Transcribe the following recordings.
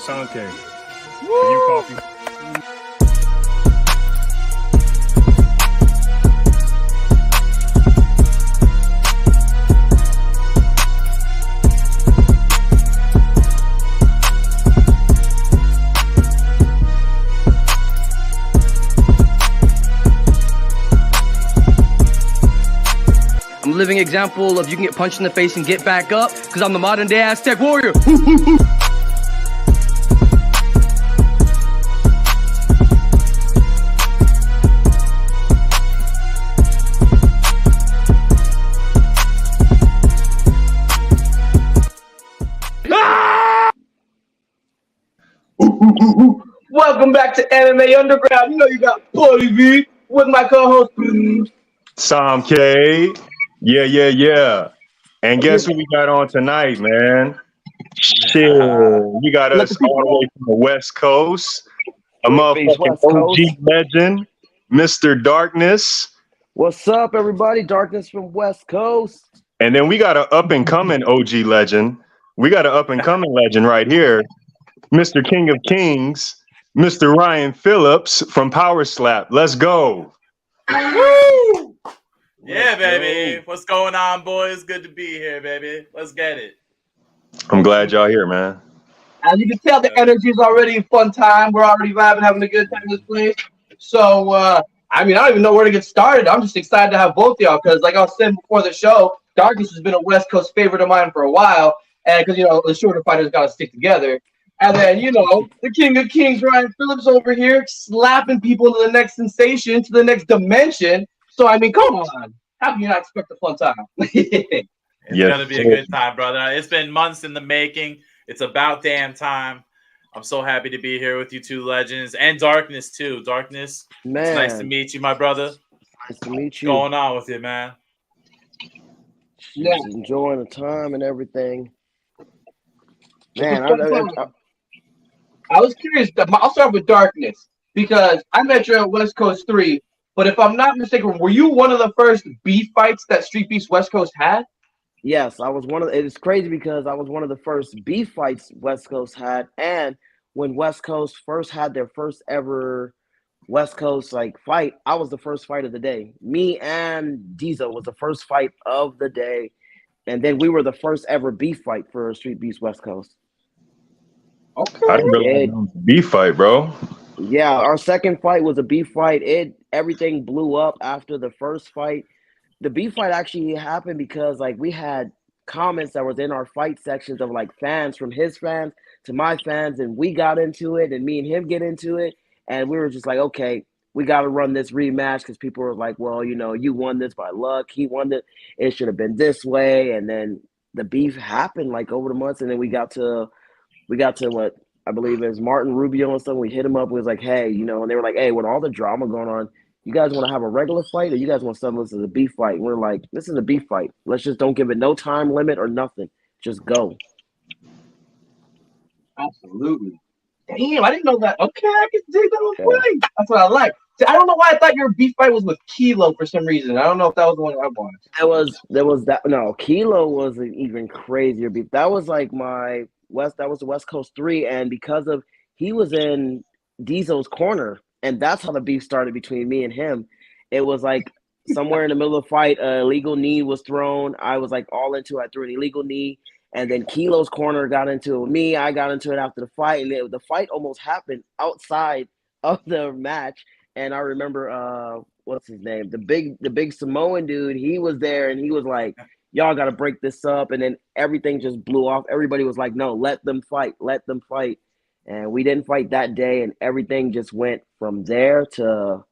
Sanke. For you, coffee. I'm a living example of you can get punched in the face and get back up because I'm the modern day Aztec warrior. Welcome back to MMA Underground. You know you got Buddy V with my co-host Sanke. Yeah. And guess who we got on tonight, man? Shit. We got us all the way from the West Coast. A motherfucking West OG Coast. legend, Mr. Darkness. What's up, everybody? Darkness from West Coast. And then we got an up-and-coming OG legend. We got an up-and-coming legend right here. Mr. King of Kings, Mr. Ryan Phillips from Power Slap. Let's go. Woo! Yeah, baby. What's going on, boys? Good to be here, baby. Let's get it. I'm glad y'all here, man. As you can tell, the energy is already a fun time. We're already vibing, having a good time in this place. So, I don't even know where to get started. I'm just excited to have both of y'all because, like I was saying before the show, Darkness has been a West Coast favorite of mine for a while. And because, the shorter fighters got to stick together. And then, the King of Kings, Ryan Phillips over here, slapping people to the next sensation, to the next dimension. So, come on. How can you not expect a fun time? It's going to be a good time, brother. It's been months in the making. It's about damn time. I'm so happy to be here with you two legends. And Darkness, too. Darkness, Man. It's nice to meet you, my brother. Nice to meet you. What's going on with you, man? Just enjoying the time and everything. Man, I was curious. I'll start with Darkness because I met you at West Coast 3. But if I'm not mistaken, were you one of the first beef fights that Street Beefs West Coast had? Yes, I was one of. It's crazy because I was one of the first beef fights West Coast had, and when West Coast first had their first ever West Coast fight, I was the first fight of the day. Me and Diesel was the first fight of the day, and then we were the first ever beef fight for Street Beefs West Coast. Okay. I didn't really know it was a beef fight, bro. Yeah, our second fight was a beef fight. Everything blew up after the first fight. The beef fight actually happened because we had comments that was in our fight sections of fans, from his fans to my fans, and we got into it, and me and him get into it, and we were just like, okay, we got to run this rematch because people were like, well, you won this by luck, he won it should have been this way, and then the beef happened over the months, and then we got to what I believe is Martin Rubio and stuff. We hit him up. We was like, hey, and they were like, hey, with all the drama going on, you guys want to have a regular fight or you guys want to settle this as a beef fight? And we're like, this is a beef fight. Let's just don't give it no time limit or nothing. Just go. Absolutely. Damn, I didn't know that. Okay, I can dig that one. That's what I like. See, I don't know why I thought your beef fight was with Kilo for some reason. I don't know if that was the one I wanted. There was that. No, Kilo was an even crazier beef. That was that was the West Coast 3, and because of he was in Diesel's corner, and that's how the beef started between me and him. It was somewhere in the middle of the fight, a illegal knee was thrown. I was all into it. I threw an illegal knee, and then Kilo's corner got into it with me. I got into it after the fight, and the fight almost happened outside of the match. And I remember, what's his name? The big Samoan dude, he was there, and he was like, y'all got to break this up. And then everything just blew off. Everybody was like, no, let them fight. And we didn't fight that day. And everything just went from there to,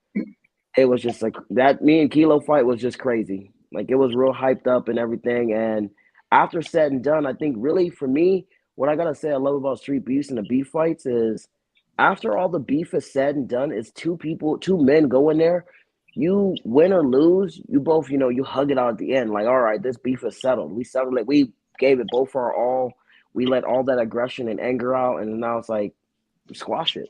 it was just that me and Kilo fight was just crazy. It was real hyped up and everything. And after said and done, I think really for me, what I got to say I love about Street Beefs and the beef fights is after all the beef is said and done, it's two men go in there. You win or lose, you both, you hug it out at the end. All right, this beef is settled. We settled it. We gave it both our all. We let all that aggression and anger out, and now it's squash it.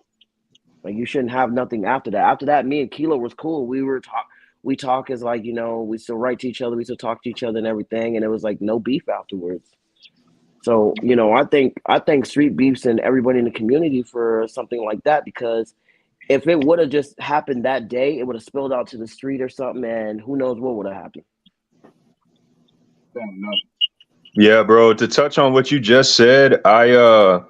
You shouldn't have nothing after that. After that, me and Kilo was cool. We talk as we still write to each other. We still talk to each other and everything, and it was no beef afterwards. So, you know, I think Street Beefs and everybody in the community for something like that, because if it would have just happened that day, it would have spilled out to the street or something, and who knows what would have happened. Yeah, bro. To touch on what you just said, I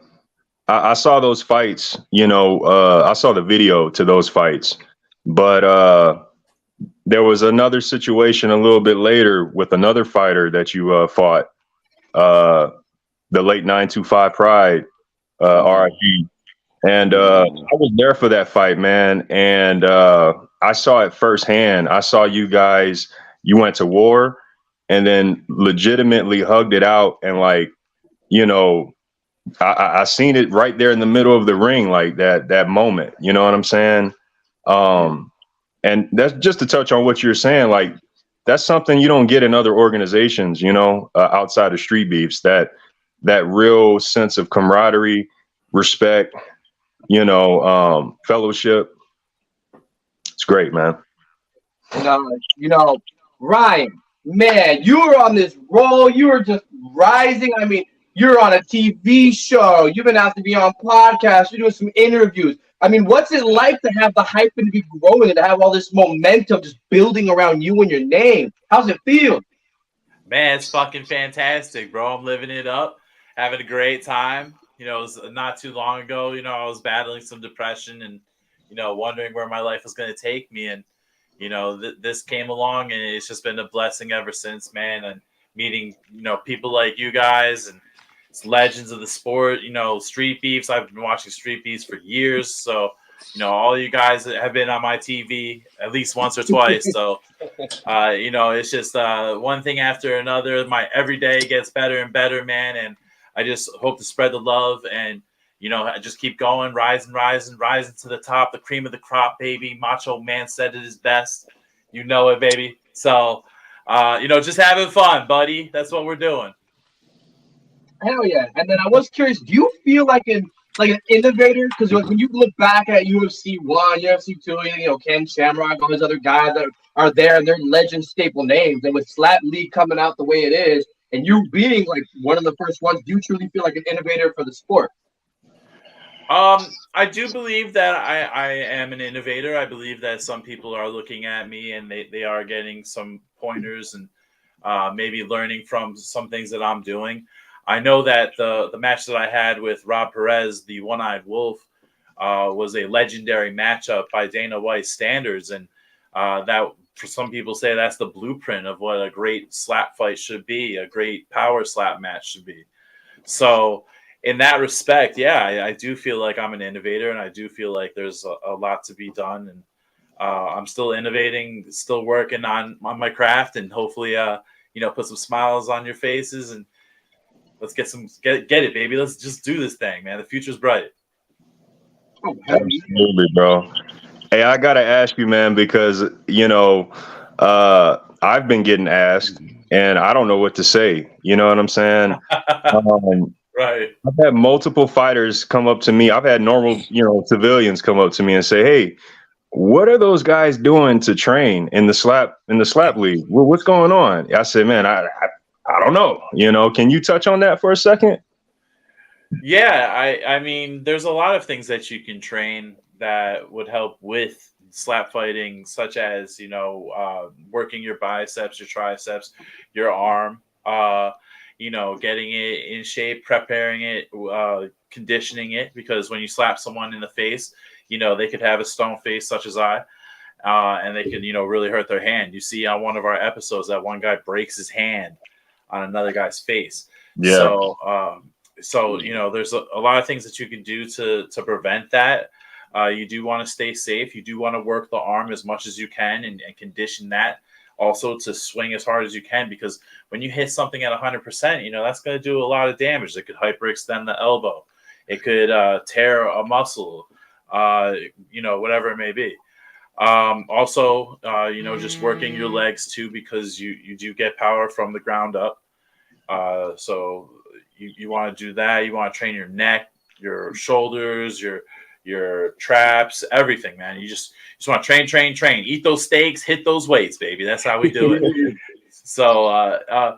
saw those fights. You know, I saw the video to those fights, but there was another situation a little bit later with another fighter that you fought, the late 925 Pride, RIP. And I was there for that fight, man. And I saw it firsthand. I saw you guys, you went to war and then legitimately hugged it out. And like, you know, I seen it right there in the middle of the ring, like that moment. You know what I'm saying? And that's just to touch on what you're saying. Like, that's something you don't get in other organizations, you know, outside of Street Beefs, that real sense of camaraderie, respect, you know, fellowship. It's great, man. You know, Ryan, man, you were on this roll. You were just rising. I mean, you're on a TV show. You've been asked to be on podcasts. You're doing some interviews. I mean, what's it like to have the hype and to be growing and to have all this momentum just building around you and your name? How's it feel? Man, it's fucking fantastic, bro. I'm living it up, having a great time. You know, it was not too long ago, you know, I was battling some depression and, you know, wondering where my life was going to take me. And, you know, this came along and it's just been a blessing ever since, man. And meeting, you know, people like you guys and legends of the sport, you know, Street Beefs. I've been watching Street Beefs for years. So, you know, all you guys have been on my TV at least once or twice. So, you know, it's just one thing after another. My every day gets better and better, man. And I just hope to spread the love and, you know, just keep going, rising to the top, the cream of the crop, baby. Macho Man said it is best. You know it, baby. So, you know, just having fun, buddy. That's what we're doing. Hell yeah. And then I was curious, do you feel like an innovator? Because when you look back at UFC 1, UFC 2, you know, Ken Shamrock, all these other guys that are there and they're legend staple names. And with Slap League coming out the way it is, and you being like one of the first ones, do you truly feel like an innovator for the sport? I do believe that I am an innovator. I believe that some people are looking at me and they are getting some pointers and maybe learning from some things that I'm doing. I know that the match that I had with Rob Perez, the One-Eyed Wolf, was a legendary matchup by Dana White's standards. And that, for some people, say that's the blueprint of what a great slap fight should be, a great power slap match should be. So in that respect, yeah, I do feel like I'm an innovator, and I do feel like there's a lot to be done. And I'm still innovating, still working on my craft, and hopefully, you know, put some smiles on your faces and let's get it, baby. Let's just do this thing, man. The future's bright. Absolutely, bro. Hey, I gotta ask you, man, because you know, I've been getting asked, and I don't know what to say. You know what I'm saying? Right. I've had multiple fighters come up to me. I've had normal, you know, civilians come up to me and say, "Hey, what are those guys doing to train in the slap league? What's going on?" I said, "Man, I don't know. You know, can you touch on that for a second?" Yeah, I mean, there's a lot of things that you can train that would help with slap fighting, such as, you know, working your biceps, your triceps, your arm, you know, getting it in shape, preparing it, conditioning it, because when you slap someone in the face, you know, they could have a stone face such as I, and they can, you know, really hurt their hand. You see on one of our episodes that one guy breaks his hand on another guy's face. Yeah. So, you know, there's a lot of things that you can do to prevent that. You do want to stay safe. You do want to work the arm as much as you can and condition that also to swing as hard as you can, because when you hit something at 100%, you know, that's going to do a lot of damage. It could hyperextend the elbow. It could tear a muscle, you know, whatever it may be. Also, you know, just working your legs too, because you do get power from the ground up. So you want to do that. You want to train your neck, your shoulders, your traps, everything, man. You just want to train. Eat those steaks, hit those weights, baby. That's how we do it. So,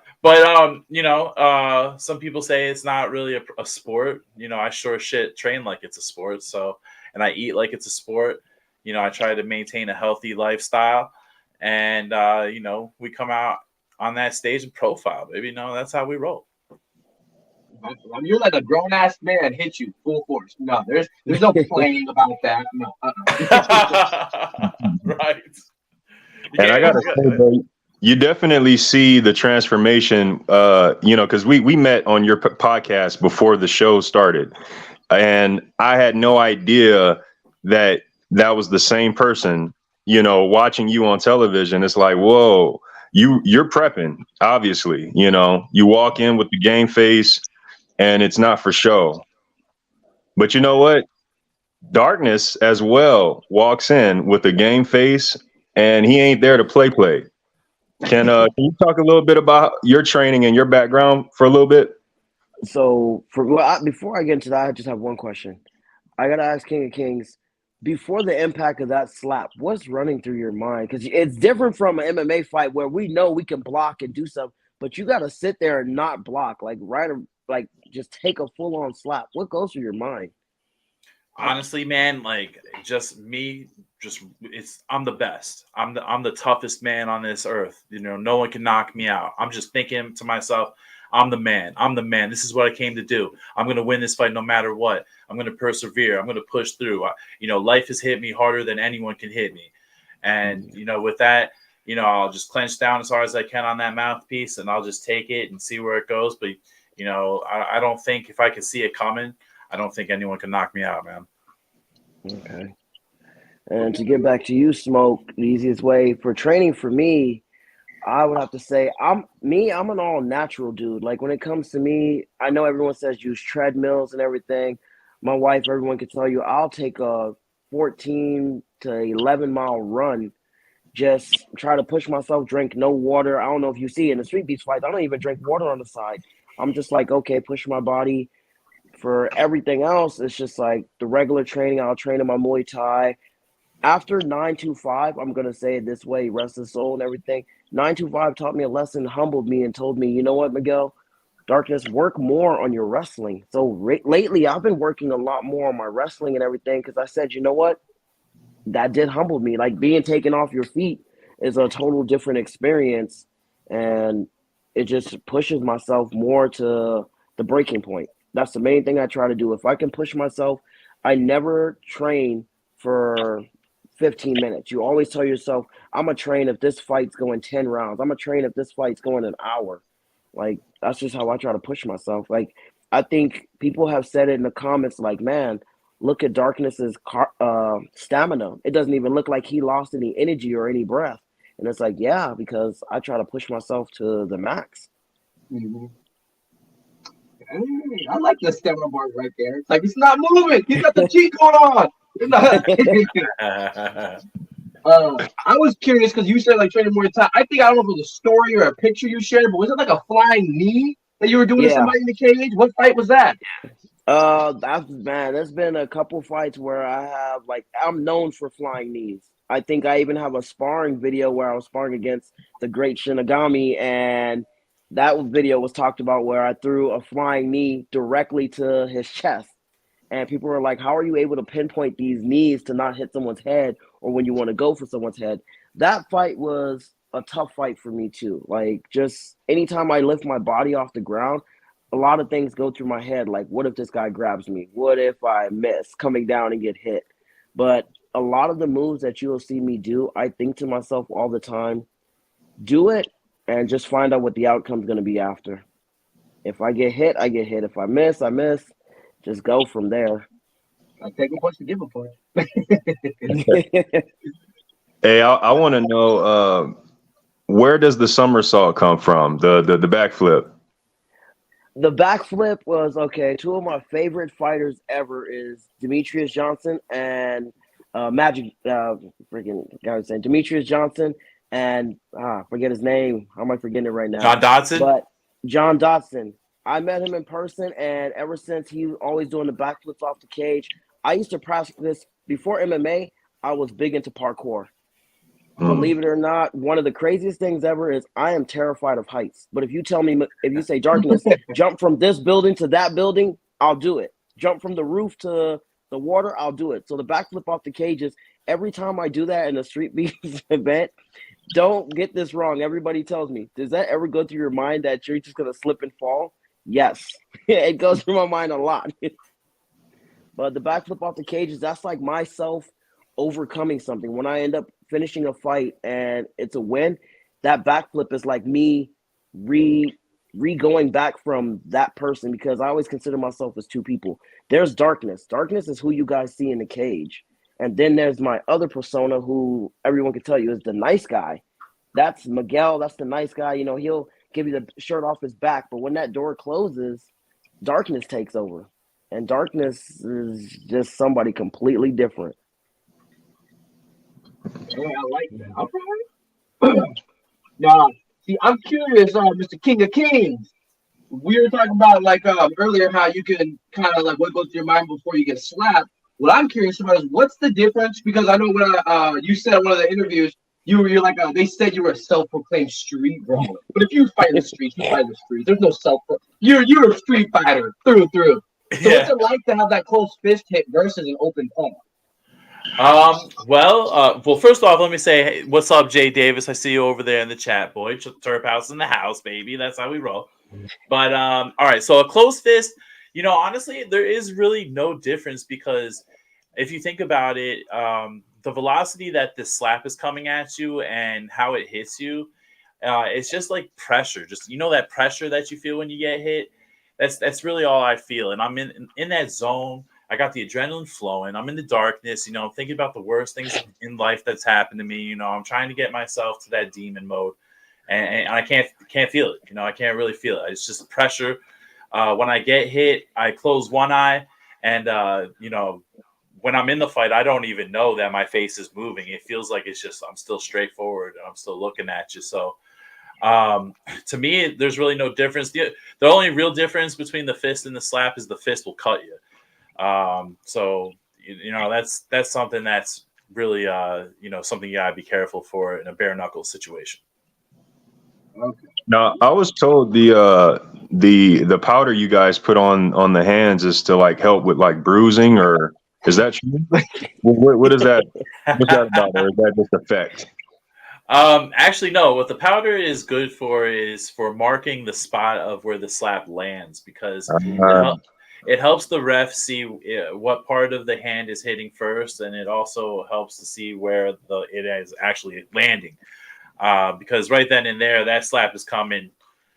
some people say it's not really a sport. I sure shit train like it's a sport. So, and I eat like it's a sport. I try to maintain a healthy lifestyle, and we come out on that stage and profile, baby. That's how we roll. You're like a grown ass man hit you full force. No, there's no playing about that. No. Right. And I gotta say, bro, you definitely see the transformation. Because we met on your podcast before the show started, and I had no idea that was the same person. Watching you on television, it's like, whoa, you're prepping. Obviously, you walk in with the game face, and it's not for show. But you know what? Darkness as well walks in with a game face, and he ain't there to play. Can you talk a little bit about your training and your background for a little bit? So before I get into that, I just have one question. I gotta ask King of Kings. Before the impact of that slap, what's running through your mind? Because it's different from an MMA fight where we know we can block and do stuff, but you gotta sit there and not block, like just take a full on slap. What goes through your mind? Honestly, man, like just me, I'm the best. I'm the toughest man on this earth. No one can knock me out. I'm just thinking to myself, I'm the man. I'm the man. This is what I came to do. I'm going to win this fight no matter what. I'm going to persevere. I'm going to push through. Life has hit me harder than anyone can hit me. And, with that, I'll just clench down as hard as I can on that mouthpiece, and I'll just take it and see where it goes. But, I don't think if I can see it coming, I don't think anyone can knock me out, man. Okay. And to get back to you, Smoke, the easiest way for training for me, I would have to say I'm an all natural dude. Like when it comes to me, I know everyone says use treadmills and everything. My wife, everyone can tell you, I'll take a 14 to 11 mile run. Just try to push myself, drink no water. I don't know if you see in the street beach fights, I don't even drink water on the side. I'm just like, okay, push my body. For everything else, it's just like the regular training. I'll train in my Muay Thai. After 925, I'm going to say it this way, rest his soul and everything. 925 taught me a lesson, humbled me, and told me, you know what, Miguel? Darkness, work more on your wrestling. So lately, I've been working a lot more on my wrestling and everything because I said, you know what? That did humble me. Like being taken off your feet is a total different experience. And it just pushes myself more to the breaking point. That's the main thing I try to do. If I can push myself, I never train for 15 minutes. You always tell yourself, I'm going to train if this fight's going 10 rounds. I'm going to train if this fight's going an hour. Like, that's just how I try to push myself. Like, I think people have said it in the comments, like, man, look at Darkness's stamina. It doesn't even look like he lost any energy or any breath. And it's like, yeah, because I try to push myself to the max. Mm-hmm. I like the stamina bar right there. It's like he's not moving. He's got the cheat going on. I was curious because you said like training Muay Thai. I don't know if it was a story or a picture you shared, but was it like a flying knee that you were doing to somebody in the cage? What fight was that? There's been a couple fights where I'm known for flying knees. I think I even have a sparring video where I was sparring against the great Shinigami, and that video was talked about where I threw a flying knee directly to his chest. And people were like, how are you able to pinpoint these knees to not hit someone's head or when you want to go for someone's head? That fight was a tough fight for me too. Like just anytime I lift my body off the ground, a lot of things go through my head. Like, what if this guy grabs me? What if I miss coming down and get hit? But a lot of the moves that you'll see me do, I think to myself all the time, do it and just find out what the outcome's going to be after. If I get hit, I get hit. If I miss, I miss. Just go from there. I take a punch to give a punch. Hey, I want to know where does the somersault come from? The backflip. The backflip was okay. Two of my favorite fighters ever is Demetrius Johnson and Magic. Freaking guy was saying Demetrius Johnson and forget his name. How am I forgetting it right now? John Dodson. But John Dodson. I met him in person, and ever since he was always doing the backflips off the cage. I used to practice before MMA. I was big into parkour. Believe it or not, one of the craziest things ever is I am terrified of heights. But if you say, Darkness, jump from this building to that building, I'll do it. Jump from the roof to the water, I'll do it. So the backflip off the cages, every time I do that in a Street Beefs event, don't get this wrong. Everybody tells me, does that ever go through your mind that you're just going to slip and fall? Yes. It goes through my mind a lot. But the backflip off the cages, that's like myself overcoming something. When I end up finishing a fight and it's a win, that backflip is like me going back from that person, because I always consider myself as two people. There's Darkness. Darkness is who you guys see in the cage. And then there's my other persona, who everyone can tell you is the nice guy. That's Miguel. That's the nice guy. You know, he'll give you the shirt off his back. But when that door closes, Darkness takes over. And Darkness is just somebody completely different. Yeah, I like that. All right. Now, see, I'm curious, Mr. King of Kings. We were talking about earlier how you can kind of like what goes through your mind before you get slapped. What I'm curious about is what's the difference? Because I know when you said in one of the interviews, you're like they said you were a self-proclaimed street brawler. But if you fight in the streets, you fight in the streets. There's no you're a street fighter through and through. So what's it like to have that close fist hit versus an open palm? Well, first off, let me say, hey, what's up, Jay Davis? I see you over there in the chat, boy. Turp House in the house, baby. That's how we roll. But all right, so a closed fist, honestly, there is really no difference, because if you think about it, the velocity that this slap is coming at you and how it hits you, it's just like pressure. Just that pressure that you feel when you get hit. That's really all I feel, and I'm in that zone. I got the adrenaline flowing. I'm in the darkness. I'm thinking about the worst things in life that's happened to me. I'm trying to get myself to that demon mode, and I can't feel it. I can't really feel it. It's just pressure. When I get hit, I close one eye, and when I'm in the fight, I don't even know that my face is moving. It feels like it's just I'm still straightforward. And I'm still looking at you. So to me, there's really no difference. The only real difference between the fist and the slap is the fist will cut you. So that's something that's really something you gotta be careful for in a bare knuckles situation. Okay. Now, I was told the powder you guys put on the hands is to like help with like bruising, or is that true? What is that? What's that about, or is that just effect? Actually, no. What the powder is good for is for marking the spot of where the slap lands, because it helps the ref see what part of the hand is hitting first, and it also helps to see where it is actually landing. Because right then and there, that slap is coming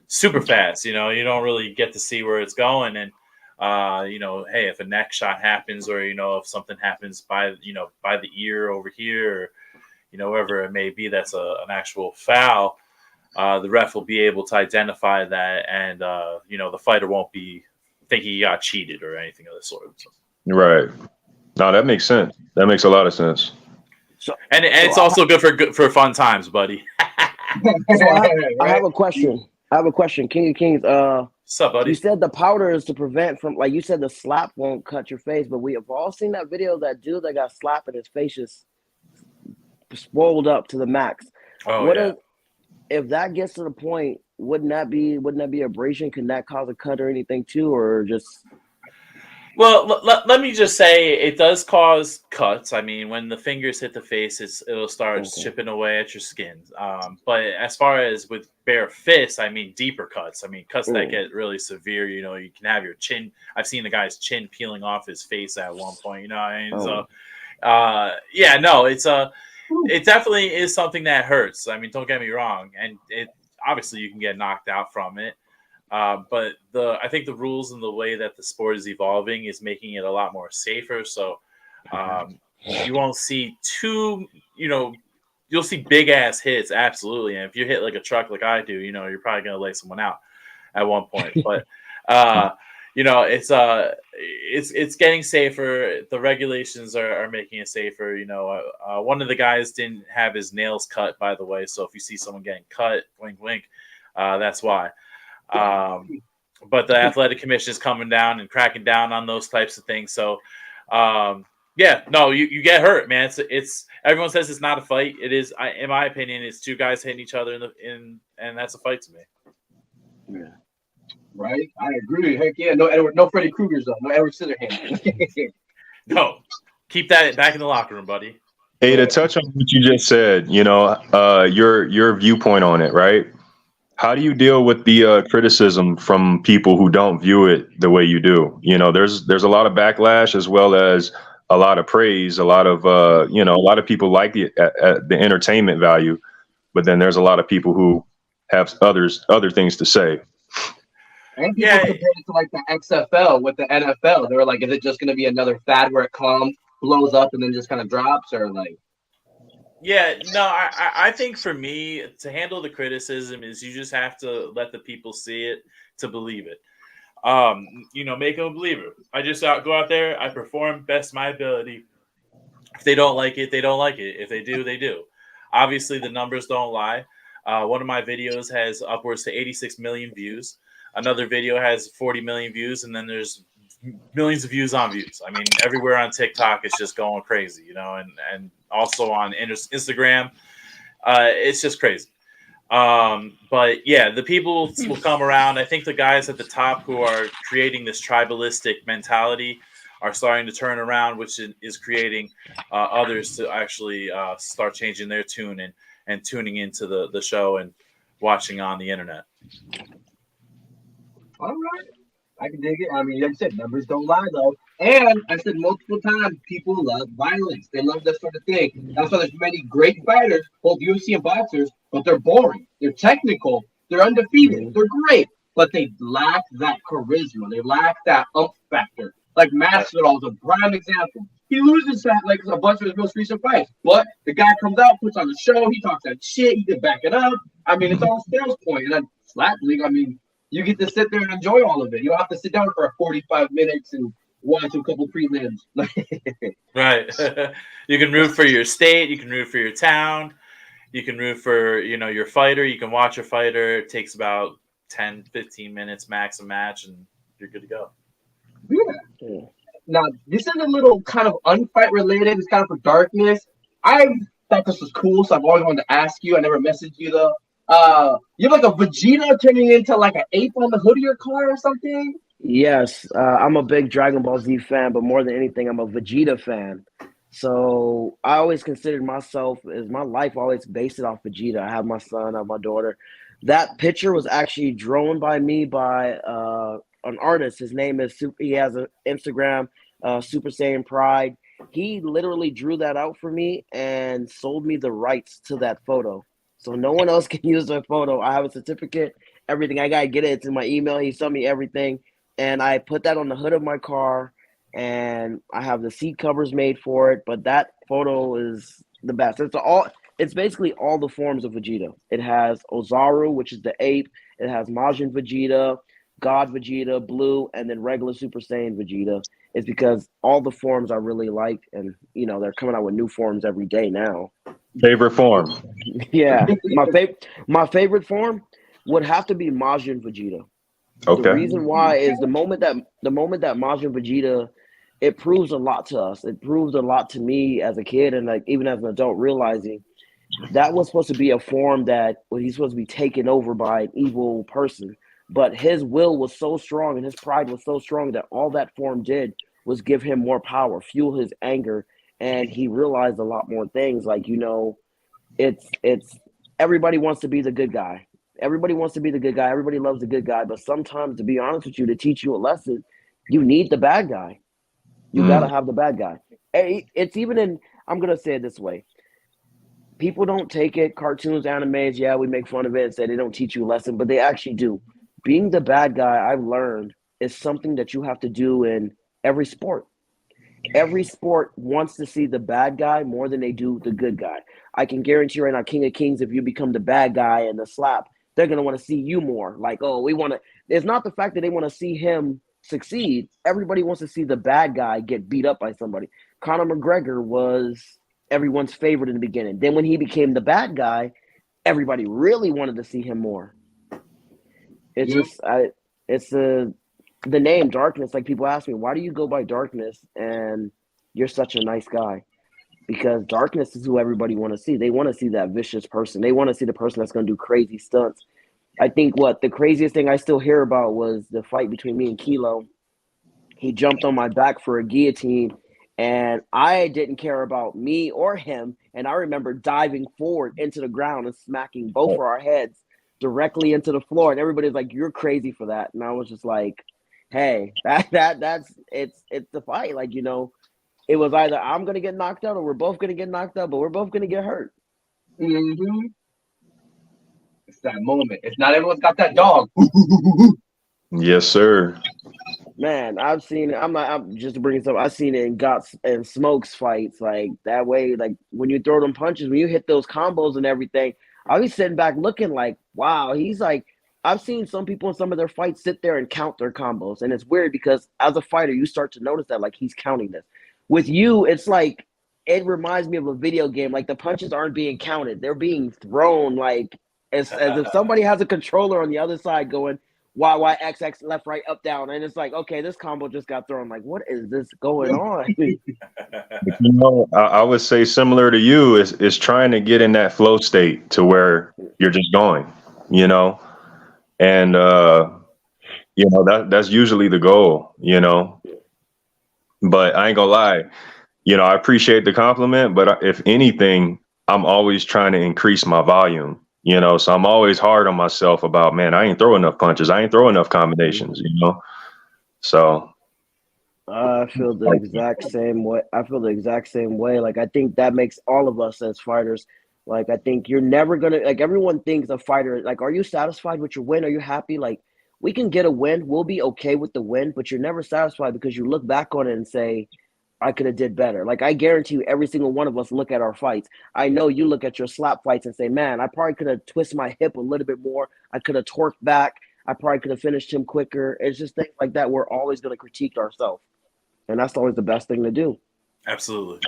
super fast. You don't really get to see where it's going, and hey, if a neck shot happens, or if something happens by the ear over here, or wherever it may be, that's an actual foul. The ref will be able to identify that, and the fighter won't be thinking he got cheated or anything of the sort. Right. No, that makes sense. That makes a lot of sense. So it's also good for fun times, buddy. So I have a question. King of Kings. What's up, buddy? You said the powder is to prevent from, like you said, the slap won't cut your face, but we have all seen that video of that dude that got slapped and his face just swelled up to the max. Oh, if that gets to the point, wouldn't that be abrasion? Can that cause a cut or anything too, or just? Well, let me just say it does cause cuts. I mean, when the fingers hit the face, it'll start chipping away at your skin. But as far as with bare fists, I mean, deeper cuts. I mean, cuts that get really severe. You can have your chin. I've seen the guy's chin peeling off his face at one point. So, it definitely is something that hurts. I mean, don't get me wrong, and obviously you can get knocked out from it. But I think the rules and the way that the sport is evolving is making it a lot more safer. So you won't see you'll see big ass hits, absolutely. And if you hit like a truck like I do, you're probably gonna lay someone out at one point. But it's getting safer. The regulations are making it safer. One of the guys didn't have his nails cut, by the way. So if you see someone getting cut, wink, wink, that's why. But the athletic commission is coming down and cracking down on those types of things. So, Yeah, no, you get hurt, man. It's everyone says it's not a fight. It is, in my opinion, it's two guys hitting each other and that's a fight to me. Yeah. Right? I agree. Heck yeah. No Edward, no Freddy Krueger's though. No Edward Scissorhands. No, keep that back in the locker room, buddy. Hey, to touch on what you just said, your viewpoint on it, right? How do you deal with the criticism from people who don't view it the way you do? There's a lot of backlash as well as a lot of praise. A lot of a lot of people like the entertainment value, but then there's a lot of people who have other things to say. And people compare it to like the XFL with the NFL. They were like, is it just going to be another fad where it comes, blows up, and then just kind of drops, or like? Yeah, no, I think for me to handle the criticism is you just have to let the people see it to believe it. Make them a believer. I just go out there, I perform best my ability. If they don't like it, they don't like it. If they do, they do. Obviously, the numbers don't lie. One of my videos has upwards to 86 million views. Another video has 40 million views, and then there's millions of views on views. I mean, everywhere on TikTok, it's just going crazy, and also on Instagram, it's just crazy. But yeah, the people will come around. I think the guys at the top who are creating this tribalistic mentality are starting to turn around, which is creating others to actually start changing their tune and tuning into the show and watching on the internet. All right. I can dig it. I mean, like I said, numbers don't lie, though. And I said multiple times, people love violence. They love that sort of thing. That's why there's many great fighters, both UFC and boxers, but they're boring. They're technical. They're undefeated. They're great, but they lack that charisma. They lack that factor. Like Masvidal is a prime example. He loses that like a bunch of his most recent fights, but the guy comes out, puts on a show. He talks that shit. He can back it up. I mean, it's all a sales point. And then slap league. I mean, you get to sit there and enjoy all of it. You don't have to sit down for 45 minutes and watch a couple prelims. Right. You can root for your state. You can root for your town. You can root for, your fighter. You can watch a fighter. It takes about 10, 15 minutes max a match, and you're good to go. Yeah. Now, this is a little kind of unfight related. It's kind of for darkness. I thought this was cool, so I've always wanted to ask you. I never messaged you, though. You have like a Vegeta turning into like an ape on the hood of your car or something? Yes, I'm a big Dragon Ball Z fan, but more than anything, I'm a Vegeta fan. So I always considered myself as my life always based it off Vegeta. I have my son, I have my daughter. That picture was actually drawn by me by an artist. His name is he has an Instagram, Super Saiyan Pride. He literally drew that out for me and sold me the rights to that photo. So no one else can use the photo. I have a certificate, everything. I got to get it. It's in my email. He sent me everything. And I put that on the hood of my car. And I have the seat covers made for it. But that photo is the best. It's basically all the forms of Vegeta. It has Ozaru, which is the ape. It has Majin Vegeta, God Vegeta, Blue, and then regular Super Saiyan Vegeta. It's because all the forms I really like. And, they're coming out with new forms every day now. Favorite form? Yeah, my favorite form would have to be Majin Vegeta. Okay. The reason why is the moment that Majin Vegeta, it proves a lot to us. It proves a lot to me as a kid and like even as an adult, realizing that was supposed to be a form that he's supposed to be taken over by an evil person. But his will was so strong and his pride was so strong that all that form did was give him more power, fuel his anger. And he realized a lot more things. Like, it's everybody wants to be the good guy. Everybody wants to be the good guy. Everybody loves the good guy. But sometimes, to be honest with you, to teach you a lesson, you need the bad guy. You got to have the bad guy. It's even I'm going to say it this way. People don't take it. Cartoons, animes, yeah, we make fun of it and say they don't teach you a lesson, but they actually do. Being the bad guy, I've learned, is something that you have to do in every sport. Every sport wants to see the bad guy more than they do the good guy. I can guarantee you right now, King of Kings, if you become the bad guy in the slap, they're going to want to see you more. Like, oh, we want to – it's not the fact that they want to see him succeed. Everybody wants to see the bad guy get beat up by somebody. Conor McGregor was everyone's favorite in the beginning. Then when he became the bad guy, everybody really wanted to see him more. It's just – it's the name Darkness. Like, people ask me, why do you go by Darkness? And you're such a nice guy. Because darkness is who everybody want to see. They want to see that vicious person. They want to see the person that's going to do crazy stunts. I think what the craziest thing I still hear about was the fight between me and Kilo. He jumped on my back for a guillotine, and I didn't care about me or him. And I remember diving forward into the ground and smacking both of our heads directly into the floor. And everybody's like, "You're crazy for that." And I was just like, "Hey, that's it's the fight. Like, you know, it was either I'm gonna get knocked out or we're both gonna get knocked out, but we're both gonna get hurt." Mm-hmm. It's that moment. If not everyone's got that dog. Yes, sir. Man, I've seen it. I'm just to bring it up. I've seen it in Guts and Smokes fights. Like that way, like when you throw them punches, when you hit those combos and everything, I'll be sitting back looking like, wow, he's like, I've seen some people in some of their fights sit there and count their combos. And it's weird because as a fighter, you start to notice that like he's counting this. With you, it's like it reminds me of a video game. Like the punches aren't being counted. They're being thrown like as if somebody has a controller on the other side going Y, Y, X, X, left, right, up, down. And it's like, okay, this combo just got thrown. Like, what is this going on? You know, I would say similar to you is trying to get in that flow state to where you're just going, you know, and you know that's usually the goal, you know. But I ain't gonna lie, you know, I appreciate the compliment, but if anything, I'm always trying to increase my volume, you know. So I'm always hard on myself about, man, I ain't throw enough punches, I ain't throw enough combinations, you know. So I feel the exact same way. I feel the exact same way. Like I think that makes all of us as fighters. Like I think you're never gonna like everyone thinks a fighter like are you satisfied with your win? Are you happy? Like we can get a win. We'll be okay with the win, but you're never satisfied because you look back on it and say, I could have did better. Like I guarantee you every single one of us look at our fights. I know you look at your slap fights and say, man, I probably could have twisted my hip a little bit more. I could have torqued back. I probably could have finished him quicker. It's just things like that. We're always going to critique ourselves. And that's always the best thing to do. Absolutely.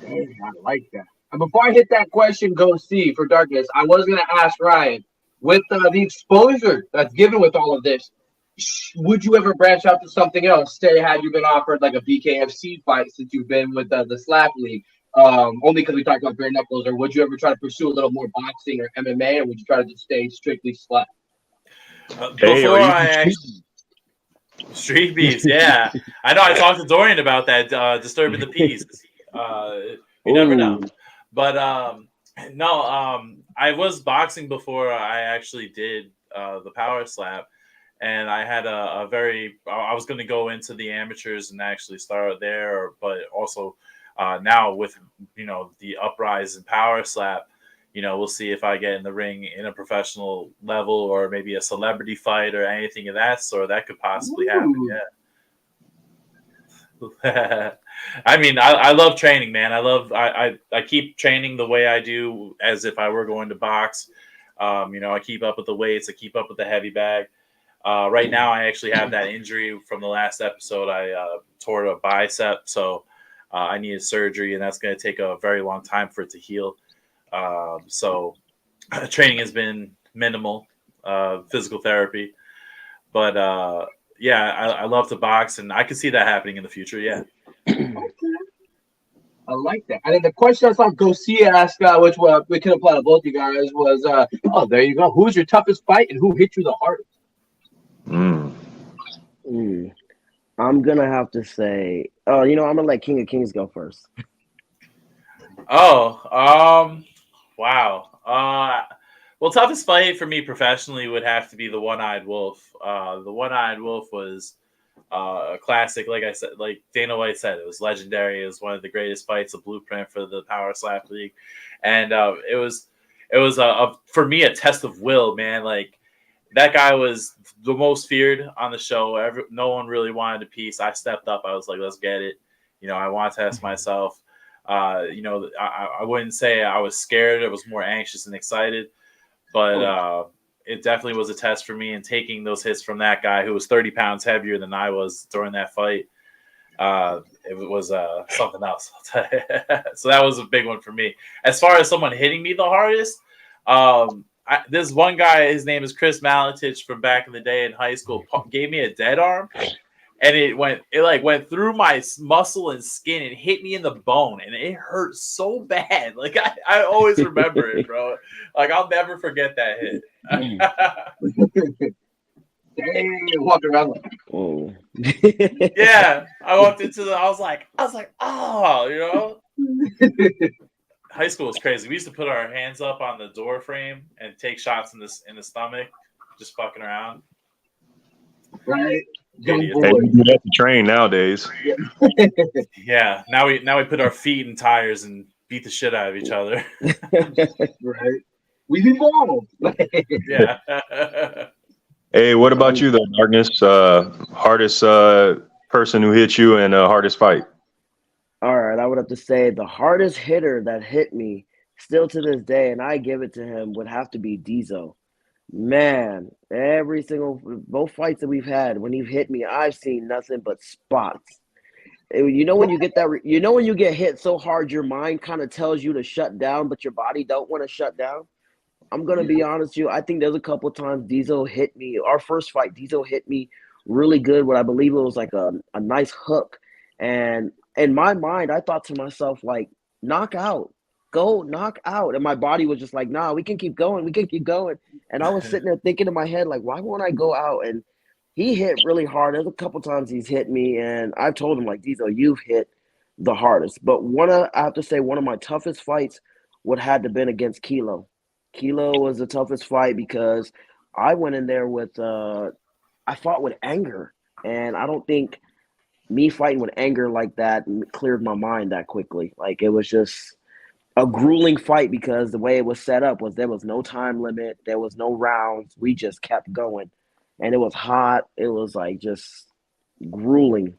Dang, I like that. And before I hit that question, go see for darkness. I was gonna ask Ryan, with the exposure that's given with all of this, would you ever branch out to something else? Say, had you been offered like a BKFC fight since you've been with the Slap League, only because we talked about bare knuckles, or would you ever try to pursue a little more boxing or MMA, or would you try to just stay strictly slap? Before I actually. Street beefs, yeah. I know I talked to Dorian about that, disturbing the peace. You never know. But no, I was boxing before I actually did the power slap. And I had a very, I was going to go into the amateurs and actually start there, but also now with, you know, the uprise and power slap, you know, we'll see if I get in the ring in a professional level or maybe a celebrity fight or anything of that sort. That could possibly happen. Yeah. I mean, I love training, man. I keep training the way I do as if I were going to box. You know, I keep up with the weights. I keep up with the heavy bag. Right now, I actually have that injury from the last episode. I tore a bicep, so I needed surgery, and that's going to take a very long time for it to heal. So training has been minimal, physical therapy, but yeah, I love to box, and I can see that happening in the future. Yeah. I like that. And then the question I saw Garcia ask, which we could apply to both you guys, was, oh, there you go. Who's your toughest fight and who hit you the hardest? I'm gonna have to say, you know, I'm gonna let King of Kings go first. Oh, wow. Well, toughest fight for me professionally would have to be the One-Eyed Wolf. The One-Eyed Wolf was a classic. Like I said, like Dana White said, it was legendary. It was one of the greatest fights, a blueprint for the Power Slap League, and it was for me a test of will, man. Like that guy was the most feared on the show. No one really wanted a piece. I stepped up. I was like, let's get it. You know, I want to test myself. You know, I wouldn't say I was scared. I was more anxious and excited. But it definitely was a test for me. And taking those hits from that guy who was 30 pounds heavier than I was during that fight, it was something else. So that was a big one for me. As far as someone hitting me the hardest, this one guy, his name is Chris Malatich from back in the day in high school, gave me a dead arm. and it went through my muscle and skin and hit me in the bone, and it hurt so bad. Like I always remember it, bro. Like I'll never forget that hit. Dang, walking around like, Oh. Yeah, I walked into I was like, oh, you know. High school was crazy. We used to put our hands up on the door frame and take shots in the stomach, just fucking around. right? Young Idiots. boy. Hey, you do that to train nowadays. Yeah, now we put our feet in tires and beat the shit out of each other. Right. We've evolved. Yeah. Hey, what about you though, Darkness? Hardest person who hit you and hardest fight? All right, I would have to say the hardest hitter that hit me still to this day, and I give it to him, would have to be Diesel. Man, both fights that we've had, when he's hit me, I've seen nothing but spots. You know when you get when you get hit so hard, your mind kind of tells you to shut down, but your body don't want to shut down. I'm gonna be honest with you. I think there's a couple of times Diesel hit me. Our first fight, Diesel hit me really good. What I believe it was like a nice hook, and in my mind, I thought to myself like, knock out, go knock out, and my body was just like, nah, we can keep going, And I was sitting there thinking in my head like, why won't I go out? And he hit really hard. There's a couple times he's hit me, and I've told him like, Diesel, you've hit the hardest. But I have to say one of my toughest fights would have to been against Kilo. Kilo was the toughest fight because I went in there with I fought with anger, and I don't think me fighting with anger like that cleared my mind that quickly. Like it was just a grueling fight because the way it was set up was there was no time limit, there was no rounds. We just kept going, and it was hot. It was like just grueling.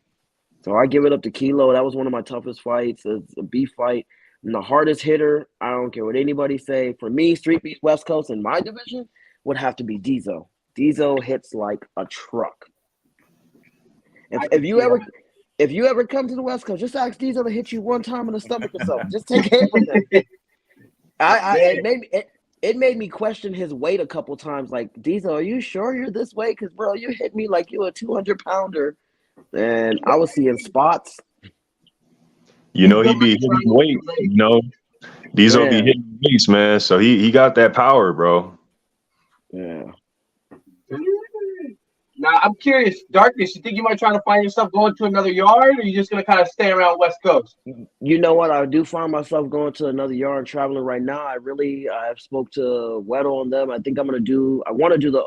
So I give it up to Kilo. That was one of my toughest fights. It's a beef fight. And the hardest hitter, I don't care what anybody say. For me, Street Beefs West Coast in my division would have to be Diesel. Diesel hits like a truck. If you ever come to the West Coast, just ask Diesel to hit you one time in the stomach or something. Just take care of him. It made me question his weight a couple times. Like, Diesel, are you sure you're this weight? Because, bro, you hit me like you a 200-pounder. And I was seeing spots. You know, he be hitting weight, you know. Diesel be hitting weights, man. So he got that power, bro. Yeah. Now, I'm curious, Darkness, you think you might try to find yourself going to another yard, or are you just going to kind of stay around West Coast? You know what? I do find myself going to another yard traveling right now. I've spoke to Weddle on them. I think I want to do the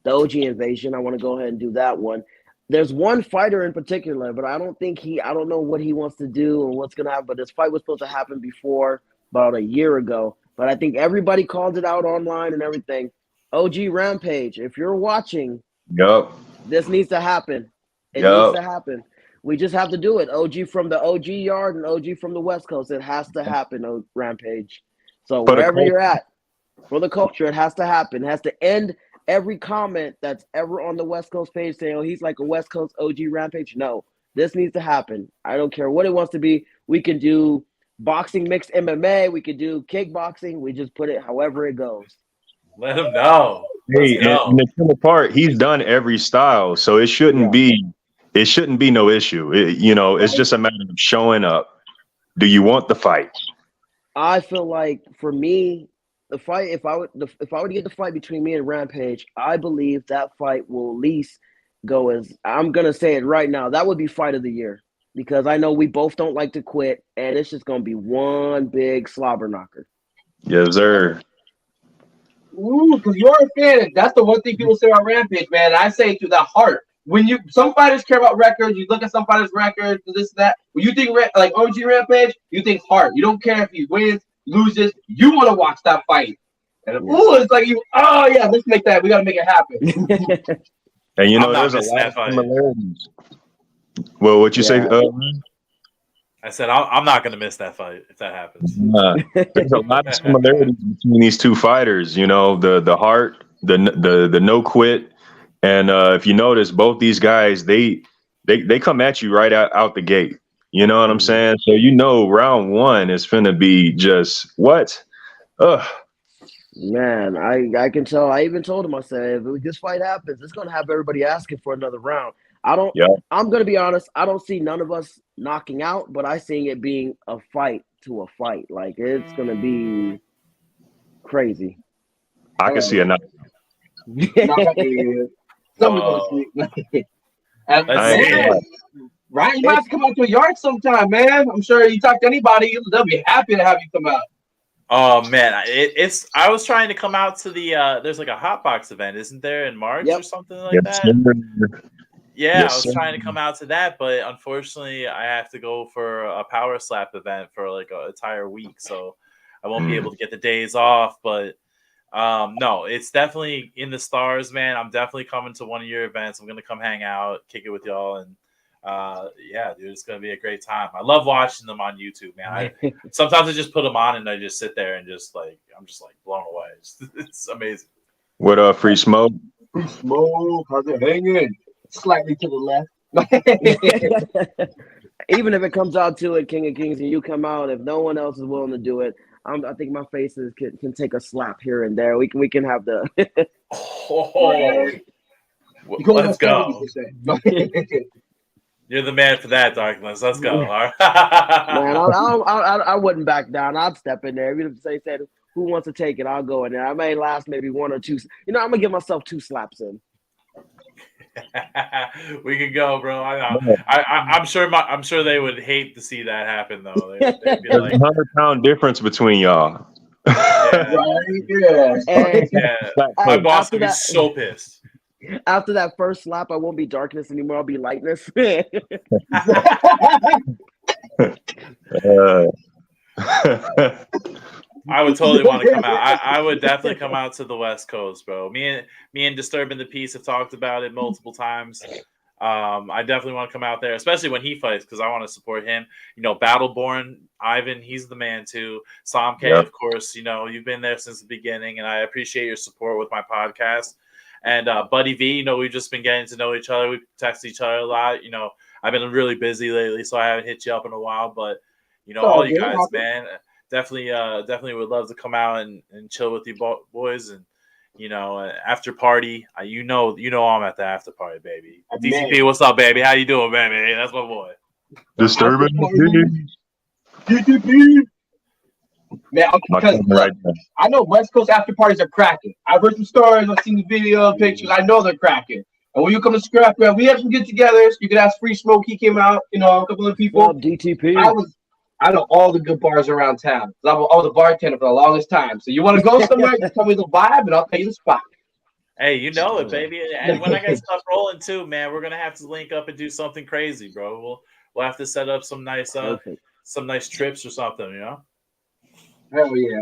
OG invasion. I want to go ahead and do that one. There's one fighter in particular, but I don't know what he wants to do or what's going to happen. But this fight was supposed to happen before, about a year ago. But I think everybody called it out online and everything. OG Rampage, if you're watching, this needs to happen. It needs to happen. We just have to do it. OG from the OG yard and OG from the West Coast. It has to happen, Rampage. So wherever you're at, for the culture, it has to happen. It has to end every comment that's ever on the West Coast page saying, oh, he's like a West Coast OG Rampage. No, this needs to happen. I don't care what it wants to be. We can do boxing mixed MMA. We could do kickboxing. We just put it however it goes. Let him know. Hey, and the cool part, he's done every style, so it shouldn't be no issue. It's just a matter of showing up. Do you want the fight? I feel like for me, the fight, if I were to get the fight between me and Rampage, I believe that fight will at least go as, I'm gonna say it right now, that would be fight of the year, because I know we both don't like to quit, and it's just gonna be one big slobber knocker. Yes, sir. Ooh, because you're a fan. That's the one thing people say about Rampage, man. I say it to the heart. Some fighters care about records. You look at some fighters' records, this, that. When you think like OG Rampage, you think heart. You don't care if he wins, loses. You want to watch that fight. And it's like let's make that. We got to make it happen. And there's a lot of similarities. Well, what you say? I said I'm not going to miss that fight if that happens. There's a lot of similarities between these two fighters. The heart, the no quit, and if you notice, both these guys they come at you right out the gate. You know what I'm saying? So round one is finna be just what? Man, I can tell. I even told him, I said, if this fight happens, it's gonna have everybody asking for another round. I don't. Yeah. I'm gonna be honest. I don't see none of us knocking out, but I see it being a fight to a fight. Like it's gonna be crazy. I can see it now. Not gonna somebody gonna Whoa. sleep. And Let's I ain't see gonna man, it. lie. Ryan, you might have to come out to a yard sometime, man. I'm sure you talk to anybody, they'll be happy to have you come out. Oh man, it's. I was trying to come out to the. There's like a hot box event, isn't there, in March or Yep. something like Yes, that? sir. Yeah, I Yes, was sir. trying to come out to that, but unfortunately, I have to go for a power slap event for like an entire week, so I won't be able to get the days off. But no, it's definitely in the stars, man. I'm definitely coming to one of your events. I'm gonna come hang out, kick it with y'all, and yeah, dude, it's gonna be a great time. I love watching them on YouTube, man. Sometimes I just put them on and I just sit there and just like I'm just like blown away. It's amazing. What up, Free Smoke? Free smoke, how's it hanging? Slightly to the left. Even if it comes out to it, King of Kings, and you come out, if no one else is willing to do it, I think my faces can take a slap here and there. We can have the. Oh, You go let's about go. 70%. You're the man for that, Darkness. Let's go. All Man, right. I wouldn't back down. I'd step in there. Even if they said who wants to take it, I'll go in there. I may last maybe one or two. I'm gonna give myself 2 slaps in. We can go, bro. I know. I'm sure. I'm sure they would hate to see that happen, though. They'd be There's like, a 100-pound difference between y'all. yeah, Right? Yeah. Hey, yeah. Slap My play. boss after would be that, so pissed. after that first slap, I won't be darkness anymore. I'll be lightness. Uh, I would totally want to come out. I would definitely come out to the West Coast, bro. Me and Disturbing the Peace have talked about it multiple times. I definitely want to come out there, especially when he fights, because I want to support him. Battleborn, Ivan, he's the man too. Sam K, Yep. of course, you've been there since the beginning, and I appreciate your support with my podcast. And Buddy V, we've just been getting to know each other. We text each other a lot. I've been really busy lately, so I haven't hit you up in a while. But all you guys, man, definitely would love to come out and chill with you boys and. After party, I'm at the after party, baby. DTP, what's up, baby? How you doing, baby? That's my boy. Disturbing the peace. DTP. Man, My because cousin right there. I know West Coast after parties are cracking. I've heard some stories, I've seen the video, pictures. I know they're cracking. And when you come to Scrapyard, we have some get-togethers. You could ask Free Smoke. He came out. A couple of people. What up, DTP? I know all the good bars around town. I was a bartender for the longest time. So you want to go somewhere, you tell me the vibe, and I'll tell you the spot. Hey, you know it, baby. And when I get stuff rolling too, man, we're gonna have to link up and do something crazy, bro. We'll have to set up some nice trips or something, Hell yeah.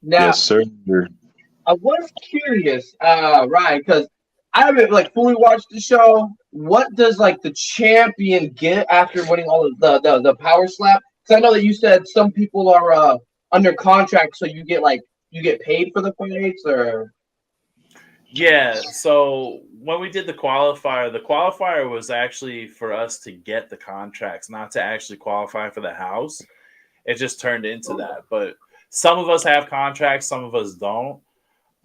Now, Yes, sir. I was curious, Ryan, because I haven't fully watched the show. What does the champion get after winning all of the power slap? Because I know that you said some people are under contract, so you get paid for the fights, or Yeah. So when we did the qualifier was actually for us to get the contracts, not to actually qualify for the house. It just turned into that. But some of us have contracts, some of us don't.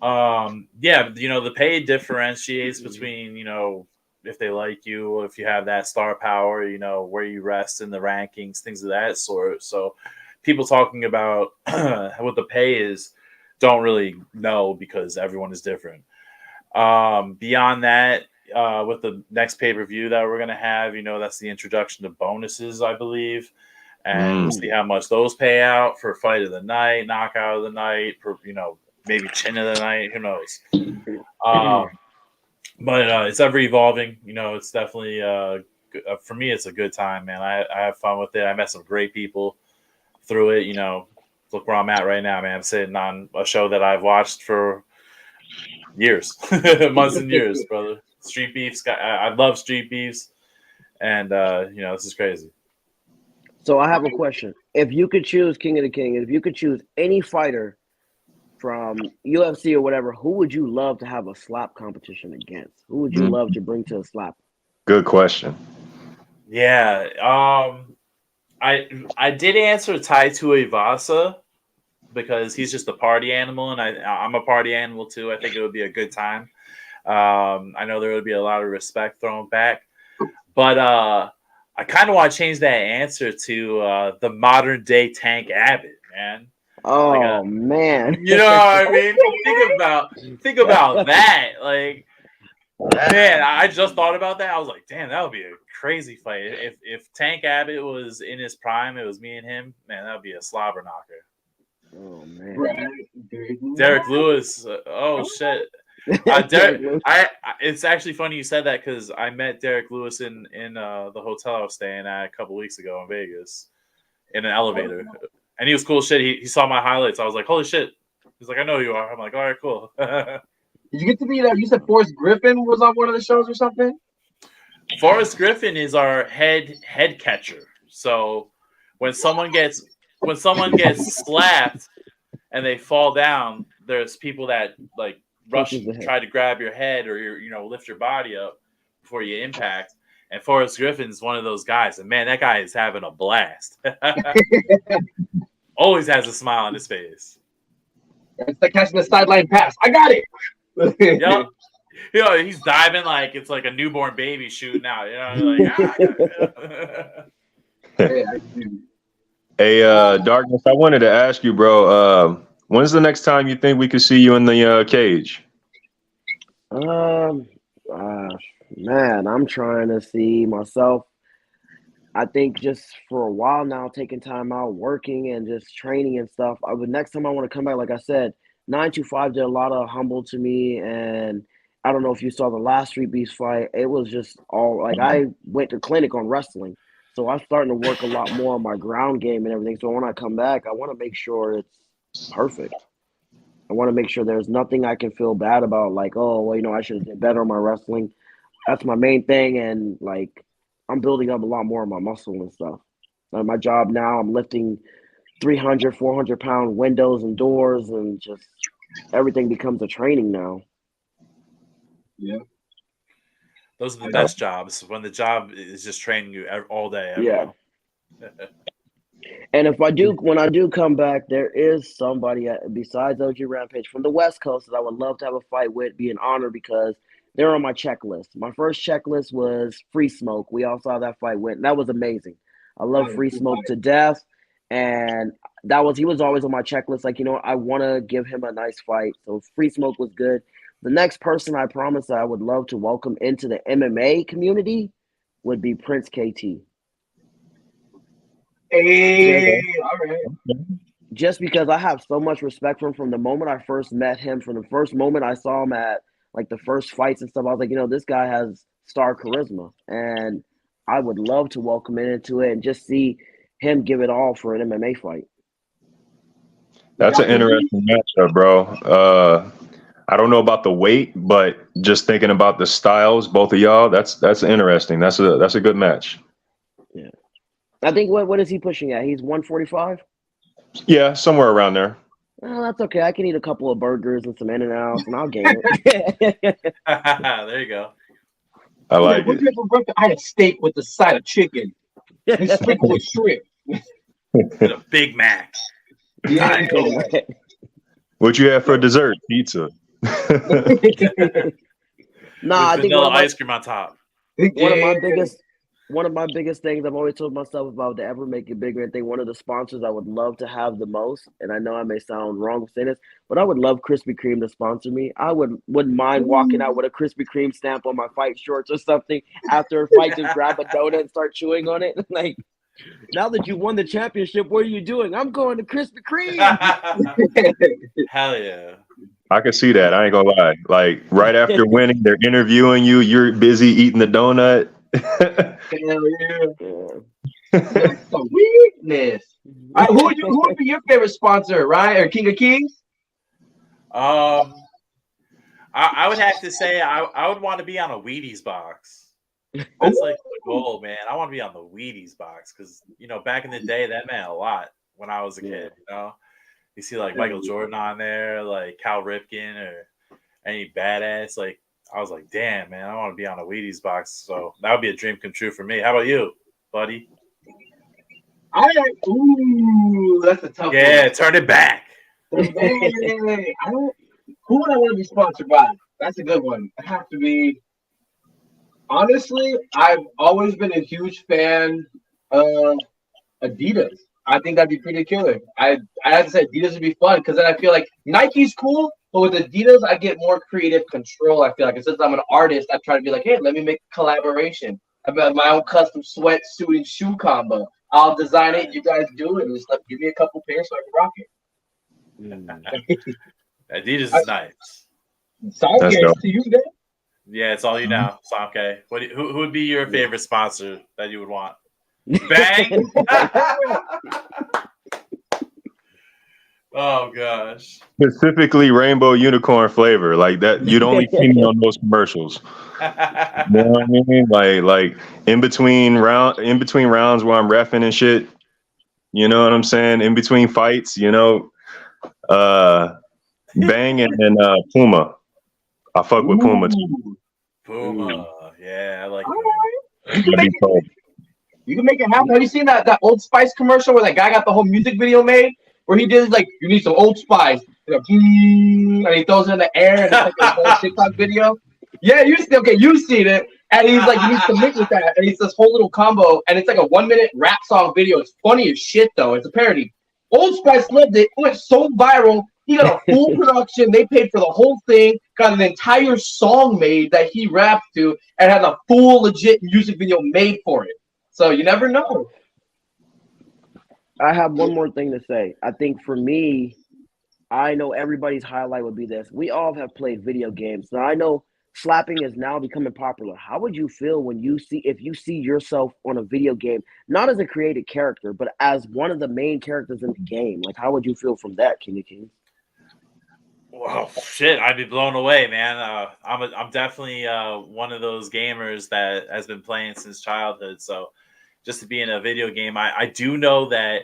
The pay differentiates between, if they like you, if you have that star power, where you rest in the rankings, things of that sort. So people talking about what the pay is don't really know because everyone is different. Beyond that, with the next pay-per-view that we're going to have, that's the introduction to bonuses, I believe. And we'll see how much those pay out for fight of the night, knockout of the night, maybe chin of the night. Who knows? But it's ever evolving. It's definitely for me, it's a good time, man. I have fun with it. I met some great people through it. Look where I'm at right now, man. I'm sitting on a show that I've watched for years, months and years, brother. Street Beefs. I love Street Beefs, and this is crazy. So I have a question. If you could choose King of the King, if you could choose any fighter from UFC or whatever, who would you love to have a slap competition against? Who would you love to bring to a slap? Good question. Yeah. I did answer Tai Tuivasa because he's just a party animal, and I'm a party animal too. I think it would be a good time. I know there would be a lot of respect thrown back. But I kind of want to change that answer to the modern day Tank Abbott, man. Oh man. You know what I mean? Think about that. Like, man, I just thought about that. I was like, damn, that would be a crazy fight. If Tank Abbott was in his prime, it was me and him. Man, that would be a slobber knocker. Oh man. Right. Derek Lewis. Oh shit. It's actually funny you said that because I met Derek Lewis in the hotel I was staying at a couple weeks ago in Vegas in an elevator, and he was cool as shit. He saw my highlights. I was like, holy shit. He's like, I know who you are. I'm like, all right, cool. Did you get to meet? You said Forrest Griffin was on one of the shows or something. Forrest Griffin is our head catcher. So when someone gets slapped and they fall down, there's people that like rush, try to grab your head or lift your body up before you impact. And Forrest Griffin's one of those guys, and man, that guy is having a blast. Always has a smile on his face. It's like catching the sideline pass. I got it. Yep. He's diving like it's like a newborn baby shooting out. Hey, Darkness, I wanted to ask you, bro. When's the next time you think we could see you in the cage? Man, I'm trying to see myself. I think just for a while now, taking time out, working and just training and stuff. Next time I want to come back, like I said, 925 did a lot of humble to me, and I don't know if you saw the last StreetBeefs fight. It was just all like I went to clinic on wrestling, so I'm starting to work a lot more on my ground game and everything. So when I come back, I want to make sure it's perfect. I want to make sure there's nothing I can feel bad about, like, oh, well, I should have done better on my wrestling. That's my main thing, and like I'm building up a lot more of my muscle and stuff. Like my job now, I'm lifting 300, 400-pound windows and doors, and just everything becomes a training now. Yeah. Those are the best jobs, when the job is just training you all day. Yeah. And when I do come back, there is somebody besides OG Rampage from the West Coast that I would love to have a fight with, be an honor, because they're on my checklist. My first checklist was Free Smoke. We all saw that fight win. That was amazing. I love Free Smoke to death. And he was always on my checklist. Like, I want to give him a nice fight. So Free Smoke was good. The next person I promised that I would love to welcome into the MMA community would be Prince KT. Hey, all right. Just because I have so much respect for him from the moment I first met him, from the first moment I saw him at like the first fights and stuff, I was like, this guy has star charisma, and I would love to welcome him into it and just see him give it all for an MMA fight. That's an interesting matchup, bro. I don't know about the weight, but just thinking about the styles, both of y'all, that's interesting. That's a good match. Yeah. I think what is he pushing at? He's 145? Yeah, somewhere around there. Oh, that's okay. I can eat a couple of burgers and some In-N-Outs, and I'll gain it. There you go. I like it. I had steak with the side of chicken. And sprinkled with shrimp. A Big Mac. Yeah. What you have for dessert? Pizza. I think ice cream on top. One of my biggest things I've always told myself about to ever make it bigger, and think one of the sponsors I would love to have the most, and I know I may sound wrong saying this, but I would love Krispy Kreme to sponsor me. I wouldn't mind walking out with a Krispy Kreme stamp on my fight shorts or something after a fight, just grab a donut and start chewing on it. Like, now that you won the championship, what are you doing? I'm going to Krispy Kreme. Hell yeah. I can see that. I ain't gonna lie. Like right after winning, they're interviewing you. You're busy eating the donut. Hell yeah. That's the weakness. Who would be your favorite sponsor, Ryan or King of Kings? I would have to say I would want to be on a Wheaties box. That's like the goal, man. I want to be on the Wheaties box because back in the day that meant a lot when I was a kid. You see like Michael Jordan on there, like Cal Ripken or any badass. Like I was like, damn, man, I want to be on a Wheaties box. So that would be a dream come true for me. How about you, buddy? That's a tough one. Yeah, turn it back. Who would I want to be sponsored by? That's a good one. It have to be. Honestly, I've always been a huge fan of Adidas. I think that'd be pretty killer. I have to say Adidas would be fun because then I feel like Nike's cool, but with Adidas I get more creative control. I feel like, and since I'm an artist, I try to be like, hey, let me make a collaboration. I've got my own custom sweatsuit and shoe combo. I'll design it, you guys do it, and just give me a couple pairs so I can rock it. Adidas is nice. That's to you, man. Yeah, it's all you now. Samke. Who would be your favorite sponsor that you would want? Bang! Oh gosh. Specifically rainbow unicorn flavor. Like that you'd only see me on those commercials. You know what I mean? Like in between rounds where I'm reffing and shit. You know what I'm saying? In between fights, Bang and Puma. I fuck with Puma too. Puma. Yeah, I like that. You can make it happen. Have you seen that Old Spice commercial where that guy got the whole music video made? Where he did like, you need some Old Spice, and he throws it in the air, and it's like a whole TikTok video. Yeah, you've seen it. And he's like, you need to mix with that, and it's this whole little combo, and it's like a 1-minute rap song video. It's funny as shit though. It's a parody. Old Spice loved it. It went so viral. He got a full production. They paid for the whole thing. Got an entire song made that he rapped to, and had a full legit music video made for it. So you never know. I have one more thing to say. I think for me, I know everybody's highlight would be this. We all have played video games. Now I know slapping is now becoming popular. How would you feel when if you see yourself on a video game, not as a created character, but as one of the main characters in the game? Like, how would you feel from that, King of Kings? Well, shit, I'd be blown away, man. I'm definitely one of those gamers that has been playing since childhood. So just to be in a video game, I do know that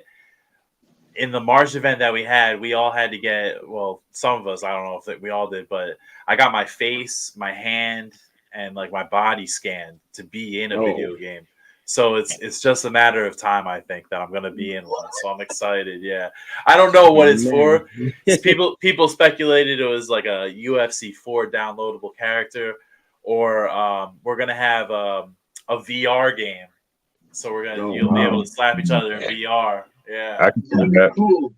in the March event that we had, we all had to get, well, some of us, I don't know if we all did, but I got my face, my hand, and like my body scanned to be in a video game. So it's just a matter of time, I think, that I'm going to be in one. So I'm excited. Yeah. I don't know what it's for. People speculated it was like a UFC 4 downloadable character, or we're going to have a VR game. So you'll be able to slap each other in VR. Yeah. I can see that.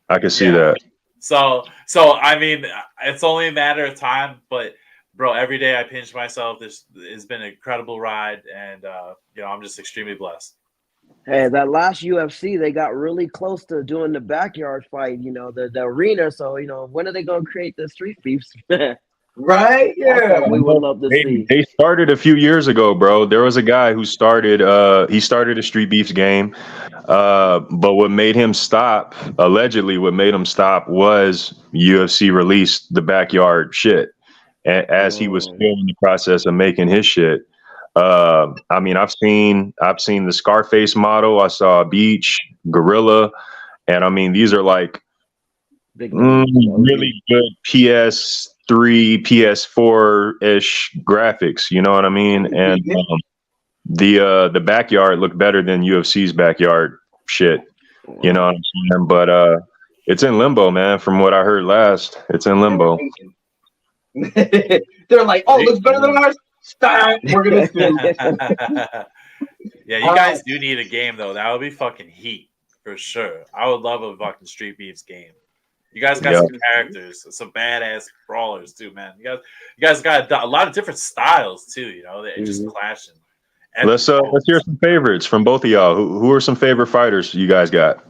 I can see that. So I mean, it's only a matter of time, but bro, every day I pinch myself. It's been an incredible ride, and I'm just extremely blessed. Hey, that last UFC, they got really close to doing the backyard fight, the arena. So, when are they going to create the Street Beefs? Right? Yeah. We would love to see. They started a few years ago, bro. There was a guy who started a Street Beefs game. But what made him stop, allegedly what made him stop, was UFC released the backyard shit. As he was still in the process of making his shit. I mean, I've seen the Scarface model. I saw Beach, Gorilla, and I mean, these are like really good PS3, PS4-ish graphics. You know what I mean? And the backyard looked better than UFC's backyard shit. You know what I'm saying? But it's in limbo, man. From what I heard last, it's in limbo. They're like, oh, it looks better than ours. Stop. We're gonna do. Yeah, you guys do need a game though. That would be fucking heat for sure. I would love a fucking Street Beefs game. You guys got some characters, some badass brawlers too, man. You guys got a lot of different styles too. They're just clashing. And let's hear some favorites from both of y'all. Who are some favorite fighters you guys got?